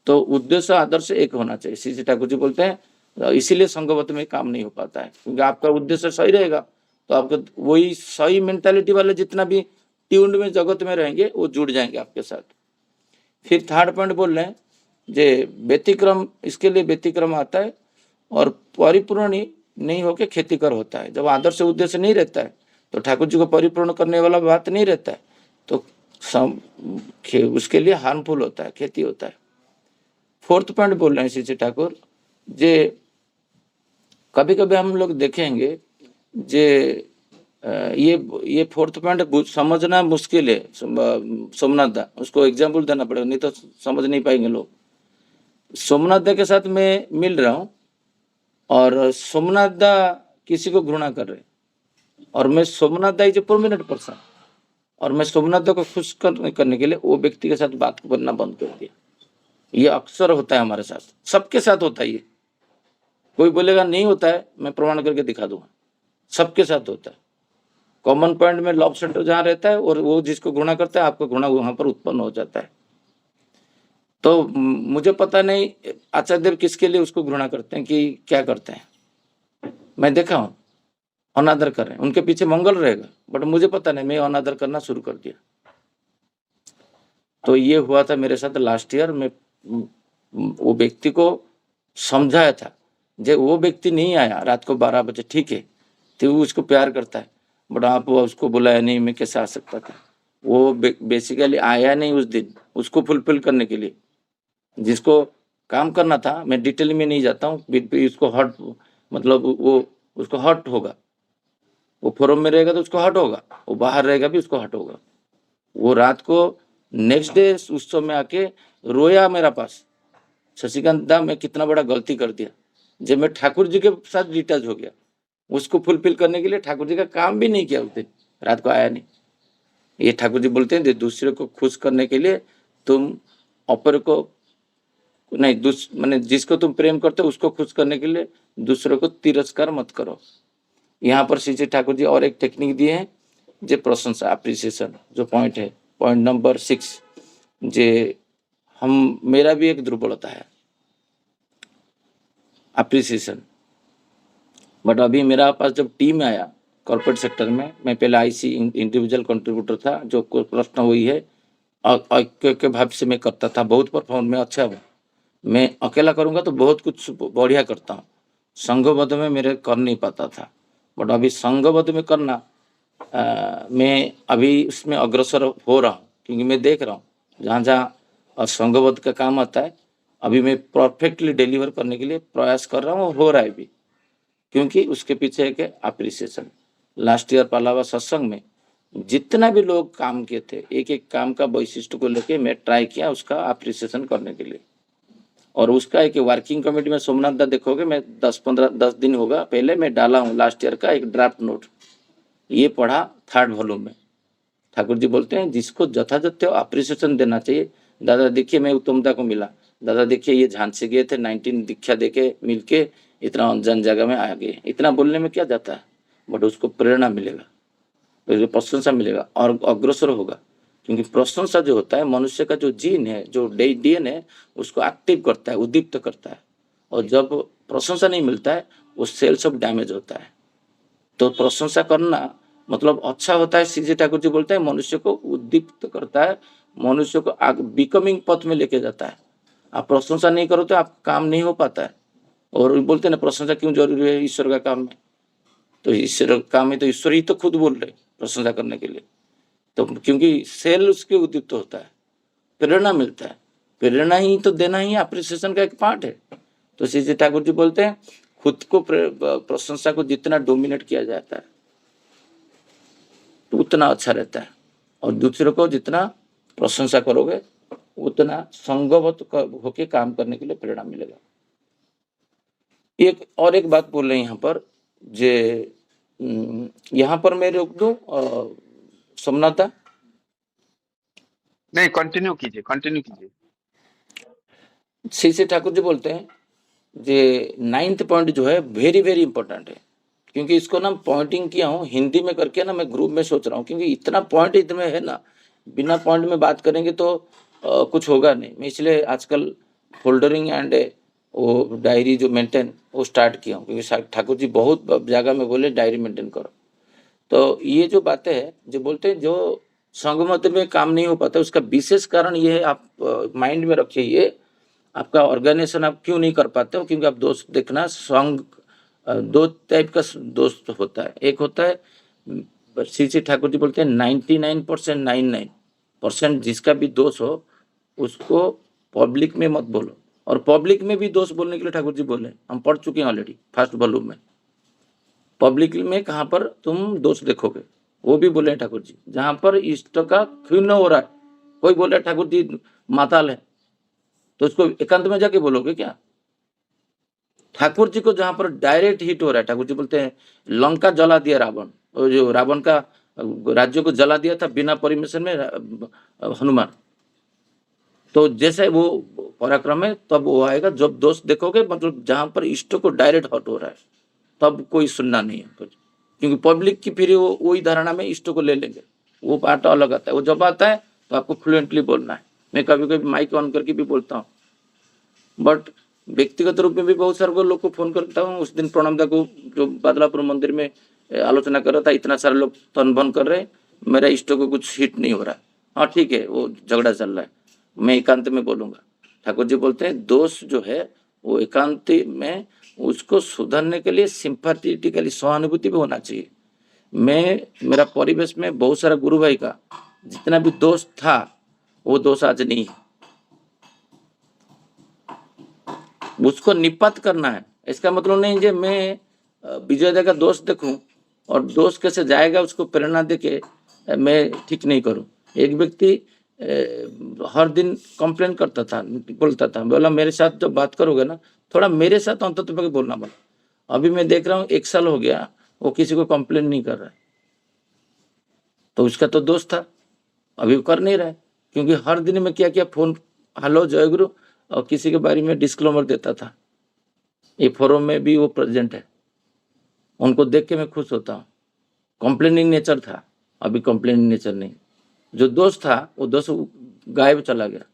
S5: तो उद्देश्य आदर्श एक होना चाहिए। श्री ठाकुर जी बोलते हैं इसीलिए संघबद्ध में काम नहीं हो पाता है, क्योंकि आपका उद्देश्य सही रहेगा तो आपको वही सही मेंटालिटी वाले जितना भी ट्यून्ड में जगत में रहेंगे वो जुड़ जाएंगे आपके साथ। फिर थर्ड पॉइंट बोल रहे हैं जे व्यतिक्रम, इसके लिए व्यतिक्रम आता है और परिपूर्ण नहीं होके खेतीकर होता है। जब आदर्श उद्देश्य नहीं रहता है तो ठाकुर जी को परिपूर्ण करने वाला बात नहीं रहता है, तो उसके लिए हार्मफुल होता है, खेती होता है। फोर्थ पॉइंट बोल रहे हैं श्री ठाकुर जे कभी कभी हम लोग देखेंगे जे ये फोर्थ पॉइंट समझना मुश्किल है सोमनाथ दा, उसको एग्जाम्पल देना पड़ेगा, नहीं तो समझ नहीं पाएंगे लोग। सोमनाथ दा के साथ मैं मिल रहा हूँ और सोमनाथ दा किसी को घृणा कर रहे और मैं सोमनाथ दा इज ए प्रोमिनेंट पर्सन और मैं सोमनाथ दा को खुश करने के लिए वो व्यक्ति के साथ बात करना बंद कर दिया। ये अक्सर होता है हमारे साथ, सबके साथ होता है ये। कोई बोलेगा नहीं होता है, मैं प्रमाण करके दिखा दूंगा, सबके साथ होता है। कॉमन पॉइंट में लव सेंटर जहां रहता है और वो जिसको घृणा करता है, आपको घृणा वहां पर उत्पन्न हो जाता है। तो मुझे पता नहीं आचार्य देव किसके लिए उसको घृणा करते हैं कि क्या करते हैं, मैं देखा हूं अनादर कर रहे हैं, उनके पीछे मंगल रहेगा, बट मुझे पता नहीं, मैं अनादर करना शुरू कर दिया। तो ये हुआ था मेरे साथ लास्ट ईयर। मैं वो व्यक्ति को समझाया था, जब वो व्यक्ति नहीं आया रात को 12 बजे, ठीक है तो वो उसको प्यार करता है, बट आप उसको बुलाया नहीं, मैं कैसे आ सकता था? वो बेसिकली आया नहीं उस दिन उसको फुलफिल करने के लिए, जिसको काम करना था। मैं डिटेल में नहीं जाता हूँ, उसको हर्ट, मतलब वो उसको हर्ट होगा, वो फोरम में रहेगा तो उसको हर्ट होगा, वो बाहर रहेगा भी उसको हर्ट होगा। वो रात को नेक्स्ट डे उत्सव में आके रोया मेरा पास, शशिकांत दा मैं कितना बड़ा गलती कर दिया, जब मैं ठाकुर जी के साथ डिटैच हो गया। उसको फुलफिल करने के लिए ठाकुर जी का काम भी नहीं किया उस दिन, रात को आया नहीं। ये ठाकुर जी बोलते हैं दूसरे को खुश करने के लिए तुम अपर को नहीं माने जिसको तुम प्रेम करते हो उसको खुश करने के लिए दूसरों को तिरस्कार मत करो। यहाँ पर श्री ठाकुर जी और एक टेक्निक दिए हैं, जे प्रशंसा अप्रिसिएशन जो पॉइंट है, पॉइंट नंबर 6, जे मेरा भी एक दुर्बलता है अप्रिसिएशन। बट अभी मेरा पास जब टीम आया कॉर्पोरेट सेक्टर में, मैं पहले आईसी इंडिविजुअल कंट्रीब्यूटर था, जो प्रश्न हुई है ऐक्य के भाव से मैं करता था, बहुत परफॉर्म में अच्छा हूँ। मैं अकेला करूँगा तो बहुत कुछ बढ़िया करता हूँ, संघबद्ध में मेरे कर नहीं पाता था। बट अभी संघबद्ध में करना मैं अभी उसमें अग्रसर हो रहा हूँ, क्योंकि मैं देख रहा हूँ जहाँ जहाँ संघबद्ध का काम आता है अभी मैं परफेक्टली डिलीवर करने के लिए प्रयास कर रहा हूँ, हो रहा है भी, क्योंकि उसके पीछे एक अप्रिसिएशन। लास्ट ईयर पालावा सत्संग में जितना भी लोग काम किए थे, एक एक काम का वैशिष्ट को लेके मैं ट्राई किया उसका अप्रिसिएशन करने के लिए। और उसका एक वर्किंग कमेटी में सोमनाथ दा देखोगे, मैं 10 दिन होगा पहले मैं डाला हूँ लास्ट ईयर का एक ड्राफ्ट नोट, ये पढ़ा 3rd वॉल्यूम में। ठाकुर जी बोलते हैं जिसको यथाजथ्य अप्रिसिएशन देना चाहिए। दादा देखिए मैं उत्तमता को मिला, दादा देखिए ये झांसी गए थे 19 दीक्षा देके मिलके इतना अनजान जगह में आ गए, इतना बोलने में क्या जाता है, बट उसको प्रेरणा मिलेगा, तो प्रशंसा मिलेगा और अग्रसर होगा। क्योंकि प्रशंसा जो होता है मनुष्य का जो जीन है, जो डीएनए है, उसको एक्टिव करता है, उद्दीप्त करता है। और जब प्रशंसा नहीं मिलता है वो सेल सब डैमेज होता है। तो प्रशंसा करना मतलब अच्छा होता है। सीजे ठाकुर जी बोलते हैं मनुष्य को उद्दीप्त करता है, मनुष्य को बिकमिंग पथ में लेके जाता है। आप प्रशंसा नहीं करो तो आप काम नहीं हो पाता है। और बोलते हैं ना प्रशंसा क्यों जरूरी है ईश्वर का काम में, तो ईश्वर का काम है तो ईश्वर ही तो खुद बोल रहे प्रशंसा करने के लिए। तो क्योंकि सेल उसके उद्दीप्त होता है, प्रेरणा मिलता है, प्रेरणा ही तो देना ही अप्रिसिएशन का एक पार्ट है। तो सीजे ठाकुर जी बोलते हैं खुद को प्रशंसा को जितना डोमिनेट किया जाता है तो उतना अच्छा रहता है, और दूसरों को जितना प्रशंसा करोगे उतना संगवत होके काम करने के लिए प्रेरणा मिलेगा। एक और एक बात बोल रहे हैं यहाँ पर, जे यहाँ पर मैं रोक दूं सोमनाथा?
S1: नहीं, कंटिन्यू कीजिए।
S5: श्री ठाकुर जी बोलते हैं जे 9th पॉइंट जो है वेरी वेरी इंपॉर्टेंट है, क्योंकि इसको ना पॉइंटिंग किया हूँ हिंदी में करके ना, मैं ग्रुप में सोच रहा हूँ, क्योंकि इतना पॉइंट इसमें है ना, बिना पॉइंट में बात करेंगे तो कुछ होगा नहीं। मैं इसलिए आजकल फोल्डरिंग एंड वो डायरी जो मेंटेन वो स्टार्ट किया हूँ, क्योंकि ठाकुर जी बहुत जगह में बोले डायरी मेंटेन करो। तो ये जो बातें है जो बोलते हैं जो संगमत में काम नहीं हो पाता, उसका विशेष कारण ये है, आप माइंड में रखिए, ये आपका ऑर्गेनाइजेशन आप क्यों नहीं कर पाते हो, क्योंकि आप दोस्त देखना संग 2 टाइप का दोस्त होता है। एक होता है श्री ठाकुर जी बोलते हैं 99% जिसका भी दोष हो उसको पब्लिक में मत बोलो, और पब्लिक में भी दोष बोलने के लिए ठाकुर जी बोले, हम पढ़ चुके हैं ऑलरेडी 1st वॉल्यूम में। पब्लिक में कहाँ पर तुम दोष देखोगे, वो भी बोले ठाकुर जी, जहां पर इष्ट का क्षुण्ण हो रहा है, कोई बोल रहा है ठाकुर जी माताल है, तो उसको एकांत में जाके बोलोगे क्या? ठाकुर जी को जहां पर डायरेक्ट हिट हो रहा है, ठाकुर जी बोलते हैं लंका जला दिया रावण, और जो रावण का राज्य को जला दिया था बिना परमिशन में हनुमान, तो जैसे वो पराक्रम है तब वो आएगा जब दोस्त देखोगे, मतलब जहां पर इष्ट को डायरेक्ट हट हो रहा है तब कोई सुनना नहीं है, क्योंकि पब्लिक की फिर वो वही धारणा में इष्ट को ले लेंगे, वो पार्ट अलग आता है। वो जब आता है तो आपको फ्लुएंटली बोलना है। मैं कभी कभी माइक ऑन करके भी बोलता हूँ, बट व्यक्तिगत रूप में भी बहुत सारे लोग को फोन करता हूँ। उस दिन प्रणमदा को जो बादलापुर मंदिर में आलोचना कर रहा था, इतना सारे लोग तन भन कर रहे, मेरा इष्ट को कुछ हिट नहीं हो रहा है। हाँ ठीक है, वो झगड़ा चल रहा है, मैं एकांत में बोलूंगा। ठाकुर जी बोलते हैं दोष जो है वो एकांत में उसको सुधारने के लिए सिंपैथेटिकली सहानुभूति भी होना चाहिए। मेरा परिवेश में बहुत सारा गुरु भाई का जितना भी दोष था वो दोष आज नहीं है, उसको निपात करना है। इसका मतलब नहीं जे मैं विजय का दोष देखूं और दोष कैसे जाएगा उसको प्रेरणा देके मैं ठीक नहीं करूं। एक व्यक्ति हर दिन कंप्लेन करता था, बोलता था, बोला मेरे साथ जब बात करोगे ना थोड़ा मेरे साथ अंततः बोलना बोला। अभी मैं देख रहा हूँ 1 साल हो गया वो किसी को कंप्लेन नहीं कर रहा है, तो उसका तो दोष था। अभी वो कर नहीं रहा है, क्योंकि हर दिन में क्या क्या फोन हेलो जय गुरु और किसी के बारे में डिस्क्लेमर देता था। ये फोरम में भी वो प्रेजेंट है, उनको देख के मैं खुश होता हूँ। कंप्लेनिंग नेचर था, अभी कंप्लेनिंग नेचर नहीं। जो दोस्त था वो दोस्त गायब चला गया।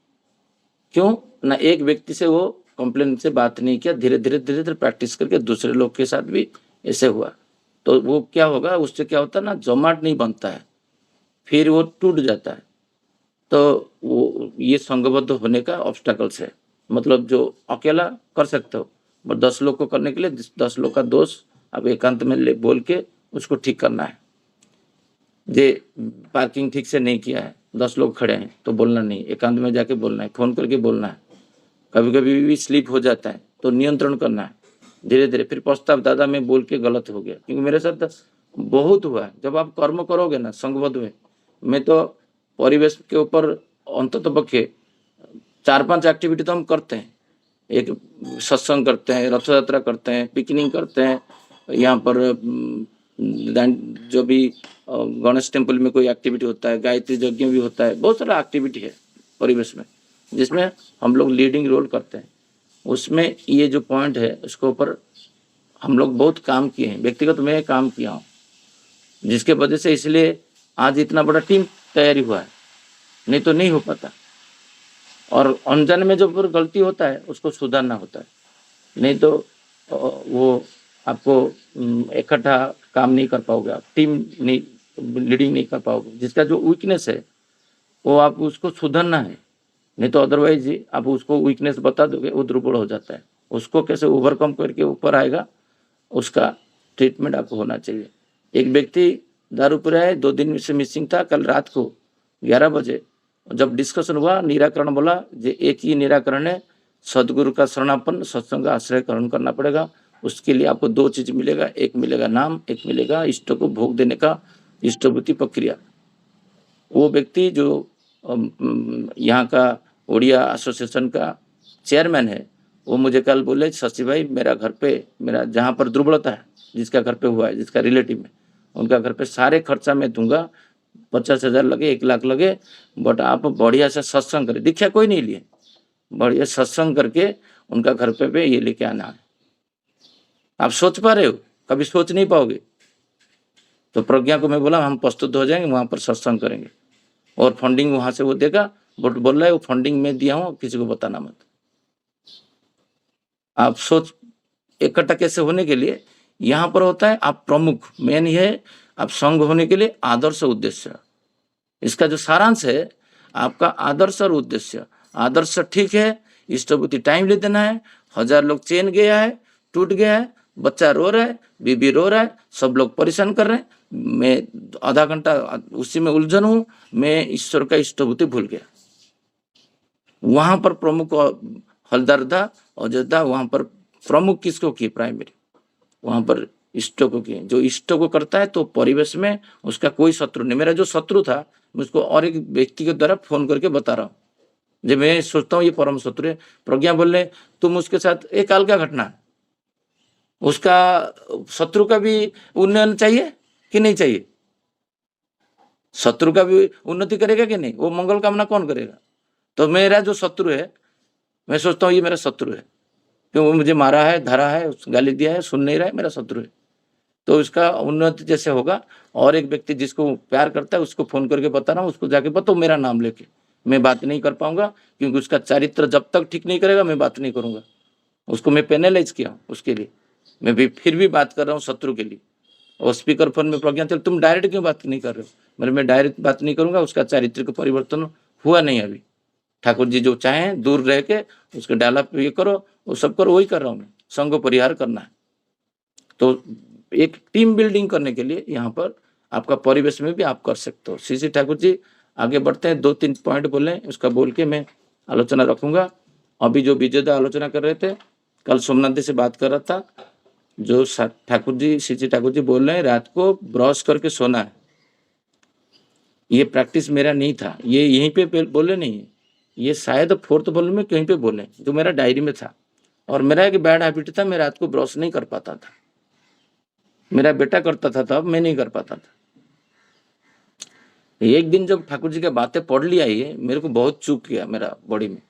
S5: क्यों ना, एक व्यक्ति से वो कंप्लेन से बात नहीं किया, धीरे धीरे प्रैक्टिस करके दूसरे लोग के साथ भी ऐसे हुआ। तो वो क्या होगा, उससे क्या होता है ना, जोमाट नहीं बनता है, फिर वो टूट जाता है। तो वो ये संघबद्ध होने का ऑब्स्टेकल्स है। मतलब जो अकेला कर सकते हो, बट 10 लोग को करने के लिए 10 लोग का दोष अब एकांत में बोल के उसको ठीक करना है। जे पार्किंग ठीक से नहीं किया है, 10 लोग खड़े हैं तो बोलना नहीं, एकांत में जाके बोलना है, फोन करके बोलना है। कभी कभी भी स्लिप हो जाता है तो नियंत्रण करना है धीरे धीरे। फिर पछतावा, दादा मैं बोल के गलत हो गया, क्योंकि मेरे साथ बहुत हुआ है। जब आप कर्म करोगे ना संघबद्ध में, मैं तो परिवेश के ऊपर अंततः पक्षे 4-5 एक्टिविटी तो हम करते हैं। एक सत्संग करते हैं, रथ यात्रा करते हैं, पिकनिक करते हैं, यहाँ पर जो भी गणेश टेम्पल में कोई एक्टिविटी होता है, गायत्री यज्ञ भी होता है, बहुत सारा एक्टिविटी है परिवेश में जिसमें हम लोग लीडिंग रोल करते हैं। उसमें ये जो पॉइंट है उसके ऊपर हम लोग बहुत काम किए हैं, व्यक्तिगत मैं काम किया हूँ, जिसके वजह से इसलिए आज इतना बड़ा टीम तैयारी हुआ है, नहीं तो नहीं हो पाता। और अनजाने में जब गलती होता है उसको सुधारना होता है, नहीं तो वो आपको इकट्ठा काम नहीं कर पाओगे, आप टीम नहीं लीडिंग नहीं कर पाओगे। जिसका जो वीकनेस है वो आप उसको सुधारना है, नहीं तो अदरवाइज आप उसको वीकनेस बता दोगे वो दुर्बल हो जाता है। उसको कैसे ओवरकम करके ऊपर आएगा, उसका ट्रीटमेंट आपको होना चाहिए। एक व्यक्ति दारू पीरा है, 2 दिन से मिसिंग था। कल रात को 11 बजे जब डिस्कशन हुआ, निराकरण बोला, जो एक ही निराकरण है, सदगुरु का शरणापन्न, सत्संग का आश्रय ग्रहण करना पड़ेगा। उसके लिए आपको 2 चीज मिलेगा, एक मिलेगा नाम, एक मिलेगा इष्ट को भोग देने का इष्टभूति प्रक्रिया। वो व्यक्ति जो यहाँ का ओडिया एसोसिएशन का चेयरमैन है, वो मुझे कल बोले, शशि भाई मेरा घर पे, मेरा जहाँ पर दुर्बलता है, जिसका घर पे हुआ है, जिसका रिलेटिव में, उनका घर पे सारे खर्चा मैं दूंगा, 50,000 लगे, 1 लाख लगे, बट आप बढ़िया से सत्संग करें। दीक्षा कोई नहीं लिए, बढ़िया सत्संग करके उनका घर पे ये लेके आना है। आप सोच पा रहे हो, कभी सोच नहीं पाओगे। तो प्रज्ञा को मैं बोला हम प्रस्तुत हो जाएंगे, वहां पर सत्संग करेंगे और फंडिंग वहां से वो देगा, बट बोल रहा है वो फंडिंग में दिया हूं, किसी को बताना मत। आप सोच इकट्ठा कैसे होने के लिए यहाँ पर होता है, आप प्रमुख मेन ये है, आप संघ होने के लिए आदर्श उद्देश्य। इसका जो सारांश है आपका आदर्श और उद्देश्य। आदर्श ठीक है, इष्टभूति टाइम ले देना है, 1000 लोग चेन गया है, टूट गया है, बच्चा रो रहा है, बीबी रो रहा है, सब लोग परेशान कर रहे हैं, मैं आधा घंटा उसी में उलझन हूं, मैं ईश्वर का इष्टभूति भूल गया। वहां पर प्रमुख हलदर था, अयोध्या, वहां पर प्रमुख किसको किए, प्राइमरी, वहां पर इष्ट को किए। जो इष्ट को करता है तो परिवेश में उसका कोई शत्रु नहीं। मेरा जो शत्रु था मैं उसको और एक व्यक्ति के द्वारा फोन करके बता रहा हूँ, जब मैं सोचता हूँ ये परम शत्रु है। प्रज्ञा बोले तुम उसके साथ, एक काल का घटना है, उसका शत्रु का भी उन्नयन चाहिए कि नहीं चाहिए, शत्रु का भी उन्नति करेगा कि नहीं, वो मंगल कामना कौन करेगा। तो मेरा जो शत्रु है, मैं सोचता हूँ ये मेरा शत्रु है, क्यों वो मुझे मारा है, धरा है, गाली दिया है, सुन नहीं रहा है, मेरा शत्रु है। तो उसका उन्नति जैसे होगा, और एक व्यक्ति जिसको प्यार करता है उसको फोन करके बता रहा हूँ, उसको जाके बताओ मेरा नाम लेके। मैं बात नहीं कर पाऊंगा क्योंकि उसका चरित्र जब तक ठीक नहीं करेगा मैं बात नहीं करूंगा। उसको मैं पेनलाइज किया हूँ, उसके लिए मैं भी फिर भी बात कर रहा हूँ शत्रु के लिए। और स्पीकर फोन में प्रज्ञा, चल तुम डायरेक्ट क्यों बात नहीं कर रहे हो, मैं डायरेक्ट बात नहीं करूंगा, उसका चारित्र का परिवर्तन हुआ नहीं अभी। ठाकुर जी जो चाहे दूर रह के उसके डाला ये करो, वो सब करो, वही कर रहा हूँ मैं, संघ परिहार करना है। तो एक टीम बिल्डिंग करने के लिए यहाँ पर आपका परिवेश में भी आप कर सकते हो। श्री ठाकुर जी आगे बढ़ते हैं, 2-3 पॉइंट बोले, उसका बोल के मैं आलोचना रखूंगा। अभी जो विजेता आलोचना कर रहे थे, कल सोमनाथ जी से बात कर रहा था, जो ठाकुर जी, श्री ठाकुर जी बोल रहे हैं रात को ब्रश करके सोना है। ये प्रैक्टिस मेरा नहीं था, ये यहीं पे बोले नहीं है, ये शायद 4th वॉल्यूम में कहीं पे बोले, जो मेरा डायरी में था। और मेरा एक बैड हैबिट था, मैं रात को ब्रश नहीं कर पाता था, मेरा बेटा करता था तब मैं नहीं कर पाता था। एक दिन जब ठाकुर जी की बातें पढ़ लिया, ये मेरे को बहुत चुप किया मेरा बॉडी में।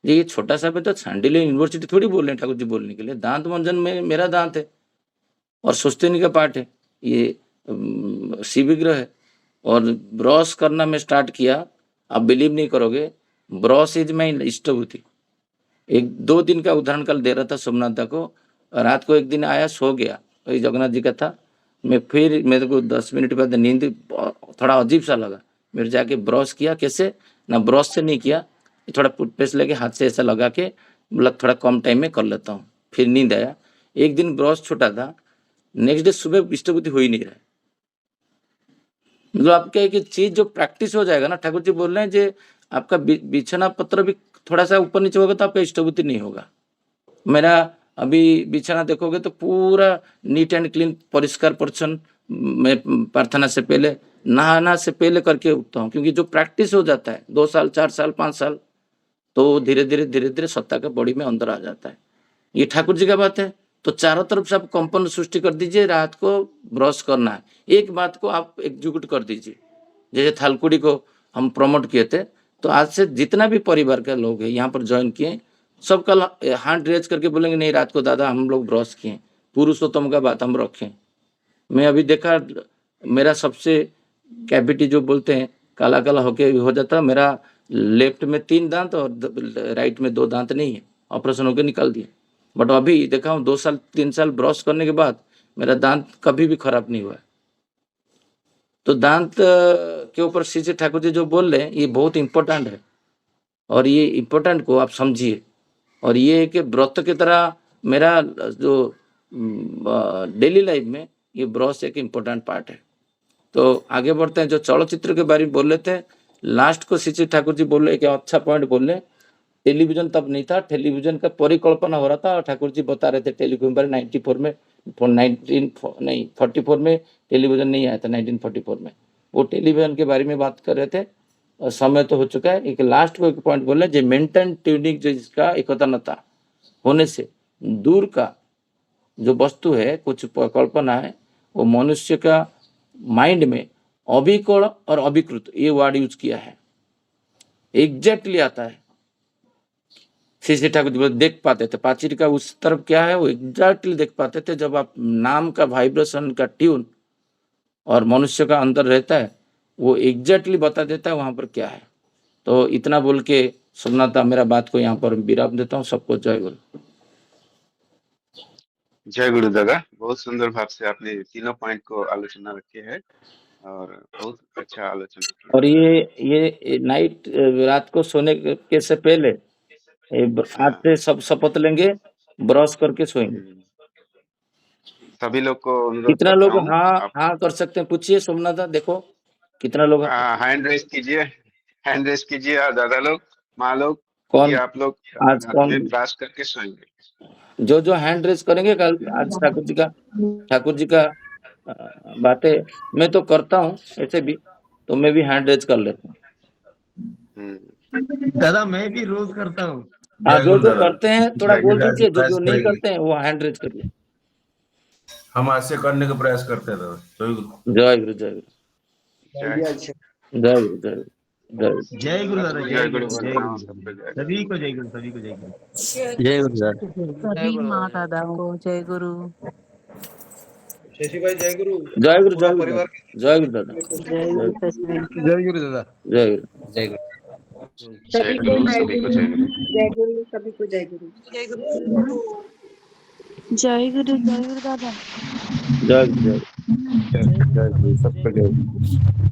S5: ये छोटा सा पे तो सांडिल्य यूनिवर्सिटी थोड़ी बोल रहे हैं ठाकुर जी बोलने के लिए। दांत मंजन में मेरा दांत है और सुस्तेनी का पाठ है, ये शिव विग्रह है। और ब्रश करना मैं स्टार्ट किया, आप बिलीव नहीं करोगे, ब्रश इज माई इष्टभूति। एक 2 दिन का उदाहरण कल दे रहा था सोमनाथ दा को। रात को एक दिन आया, सो गया, वही जगन्नाथ जी का था। मैं फिर मेरे को 10 मिनट बाद नींद थोड़ा अजीब सा लगा। मेरे जाके ब्रश किया, कैसे ना, ब्रश से नहीं किया, थोड़ा टूथपेस्ट लेके हाथ से ऐसा लगा के मतलब थोड़ा कम टाइम में कर लेता हूँ। फिर नींद आया। एक दिन ब्रश छोटा था, नेक्स्ट डे सुबह इष्टभूति हो ही नहीं रहा है। मतलब आपका एक चीज जो प्रैक्टिस हो जाएगा ना, ठाकुर जी बोल रहे हैं, जे आपका बिछाना पत्र भी थोड़ा सा ऊपर नीचे होगा तो आपका इष्टभूति नहीं होगा। मेरा अभी बिछाना देखोगे तो पूरा नीट एंड क्लीन, परिष्कार परिच्छन्न, मैं प्रार्थना से पहले, नहाना से पहले करके उठता हूँ। क्योंकि जो प्रैक्टिस हो जाता है 2 साल 4 साल 5 साल, तो धीरे धीरे सत्ता का बॉडी में अंदर आ जाता है। ये ठाकुर जी का बात है। तो चारों तरफ से आप कंपन सृष्टि कर दीजिए। रात को ब्रश करना है, एक बात को आप एग्जीक्यूट कर दीजिए। जैसे थालकुड़ी को हम प्रमोट किए थे, तो आज से जितना भी परिवार के लोग हैं यहाँ पर ज्वाइन किए, सब कल हाथ रेज करके बोलेंगे नहीं रात को दादा हम लोग ब्रश किए, पुरुषोत्तम का बात हम रखें। मैं अभी देखा, मेरा सबसे कैविटी जो बोलते हैं काला काला होके हो जाता, मेरा लेफ्ट में 3 दांत और राइट में 2 दांत नहीं है, ऑपरेशन होके निकाल दिए। बट अभी देखा हूँ 2 साल 3 साल ब्रश करने के बाद मेरा दांत कभी भी खराब नहीं हुआ है। तो दांत के ऊपर श्री ठाकुर जी जो बोल रहे हैं ये बहुत इंपॉर्टेंट है, और ये इंपॉर्टेंट को आप समझिए। और ये कि व्रत की तरह मेरा जो डेली लाइफ में ये ब्रश एक इम्पोर्टेंट पार्ट है। तो आगे बढ़ते हैं। जो चलचित्र के बारे में बोल रहे थे, लास्ट को श्री ठाकुर जी बोल रहे कि अच्छा पॉइंट बोल रहे, टेलीविजन तब नहीं था, टेलीविजन का परिकल्पना हो रहा था। और ठाकुर जी बता रहे थे टेलीविजन पर 94 में 44 में टेलीविजन नहीं आया था, 1944 में। वो टेलीविजन के बारे में बात कर रहे थे। और समय तो हो चुका है। एक लास्ट को एक पॉइंट बोल रहे, जो मेंटेन ट्यूनिंग जिसका एकतानता होने से दूर का जो वस्तु है, कुछ कल्पना है, वो मनुष्य का माइंड में अभिकल और अभिकृत ये वर्ड यूज किया है, एग्जैक्टली आता है। श्री ठाकुर जी देख पाते थे पाचिर का उस तरफ क्या है, वो एग्जैक्टली देख पाते थे। जब आप नाम का वाइब्रेशन का ट्यून और मनुष्य का अंदर रहता है, वो एग्जैक्टली बता देता है वहां पर क्या है। तो इतना बोल के सोमनाथ मेरा बात को यहाँ पर विराम देता हूँ। सबको जय गुरु।
S1: जय गुरु दादा, बहुत सुंदर भाव से आपने तीनों पॉइंट को आलोचना रखी है और बहुत अच्छा आलोचना किया।
S5: और ये नाइट रात को सोने के से पहले आज से सब शपथ लेंगे, ब्रश करके सोएंगे।
S1: सभी लोग को अनुरोध
S5: कितना
S1: करता
S5: लोग
S1: हूँ,
S5: हाँ हाँ कर सकते हैं, पूछिए सोमनाथ, देखो कितना लोग
S1: हैंड रेस कीजिए, हैंड रेस कीजिए। और दादा लोग, माँ लोग,
S5: कौन
S1: कि आप लोग
S5: आज
S1: रात
S5: कौन
S1: में ब्रश करके सोएंगे।
S5: जो हैंड रेस करेंगे कल आज ठाकुर जी का बातें मैं तो करता हूँ ऐसे भी, तो मैं भी हैंड रेस कर लेता हूँ।
S6: दादा मैं भी रोज करता हूँ।
S5: हाँ, जो करते हैं थोड़ा बोल दीजिए, जो नहीं करते हैं वो हैंड रेस करिए।
S6: हम आज से करने का प्रयास करते हैं दादा।
S5: जय गुरु जय गुरु
S1: जय
S5: जय गुरु जय गुरु
S6: जय गुरु दादा,
S1: जय गुरु बोलता हूँ सबको जय गुरु।
S6: सभी को जय गुरु, सभी को जय गुरु।
S5: जय गुरु दादा,
S7: सभी माँ दादा को जय गुरु।
S8: शशि भाई जय गुरु।
S5: जय गुरु
S8: पूरा
S5: जय गुरु
S8: परिवार
S5: जय गुरु दादा,
S7: जय गुरु शशि भाई।
S8: जय गुरु दादा।
S5: जय गुरु
S8: जय गुरु।
S1: जय गुरु, सभी को जय गुरु।
S9: जय गुरु, सभी को जय गुरु।
S7: जय गुरु दादा।
S5: जय गुरु
S8: जय गुरु, सबको जय गुरु।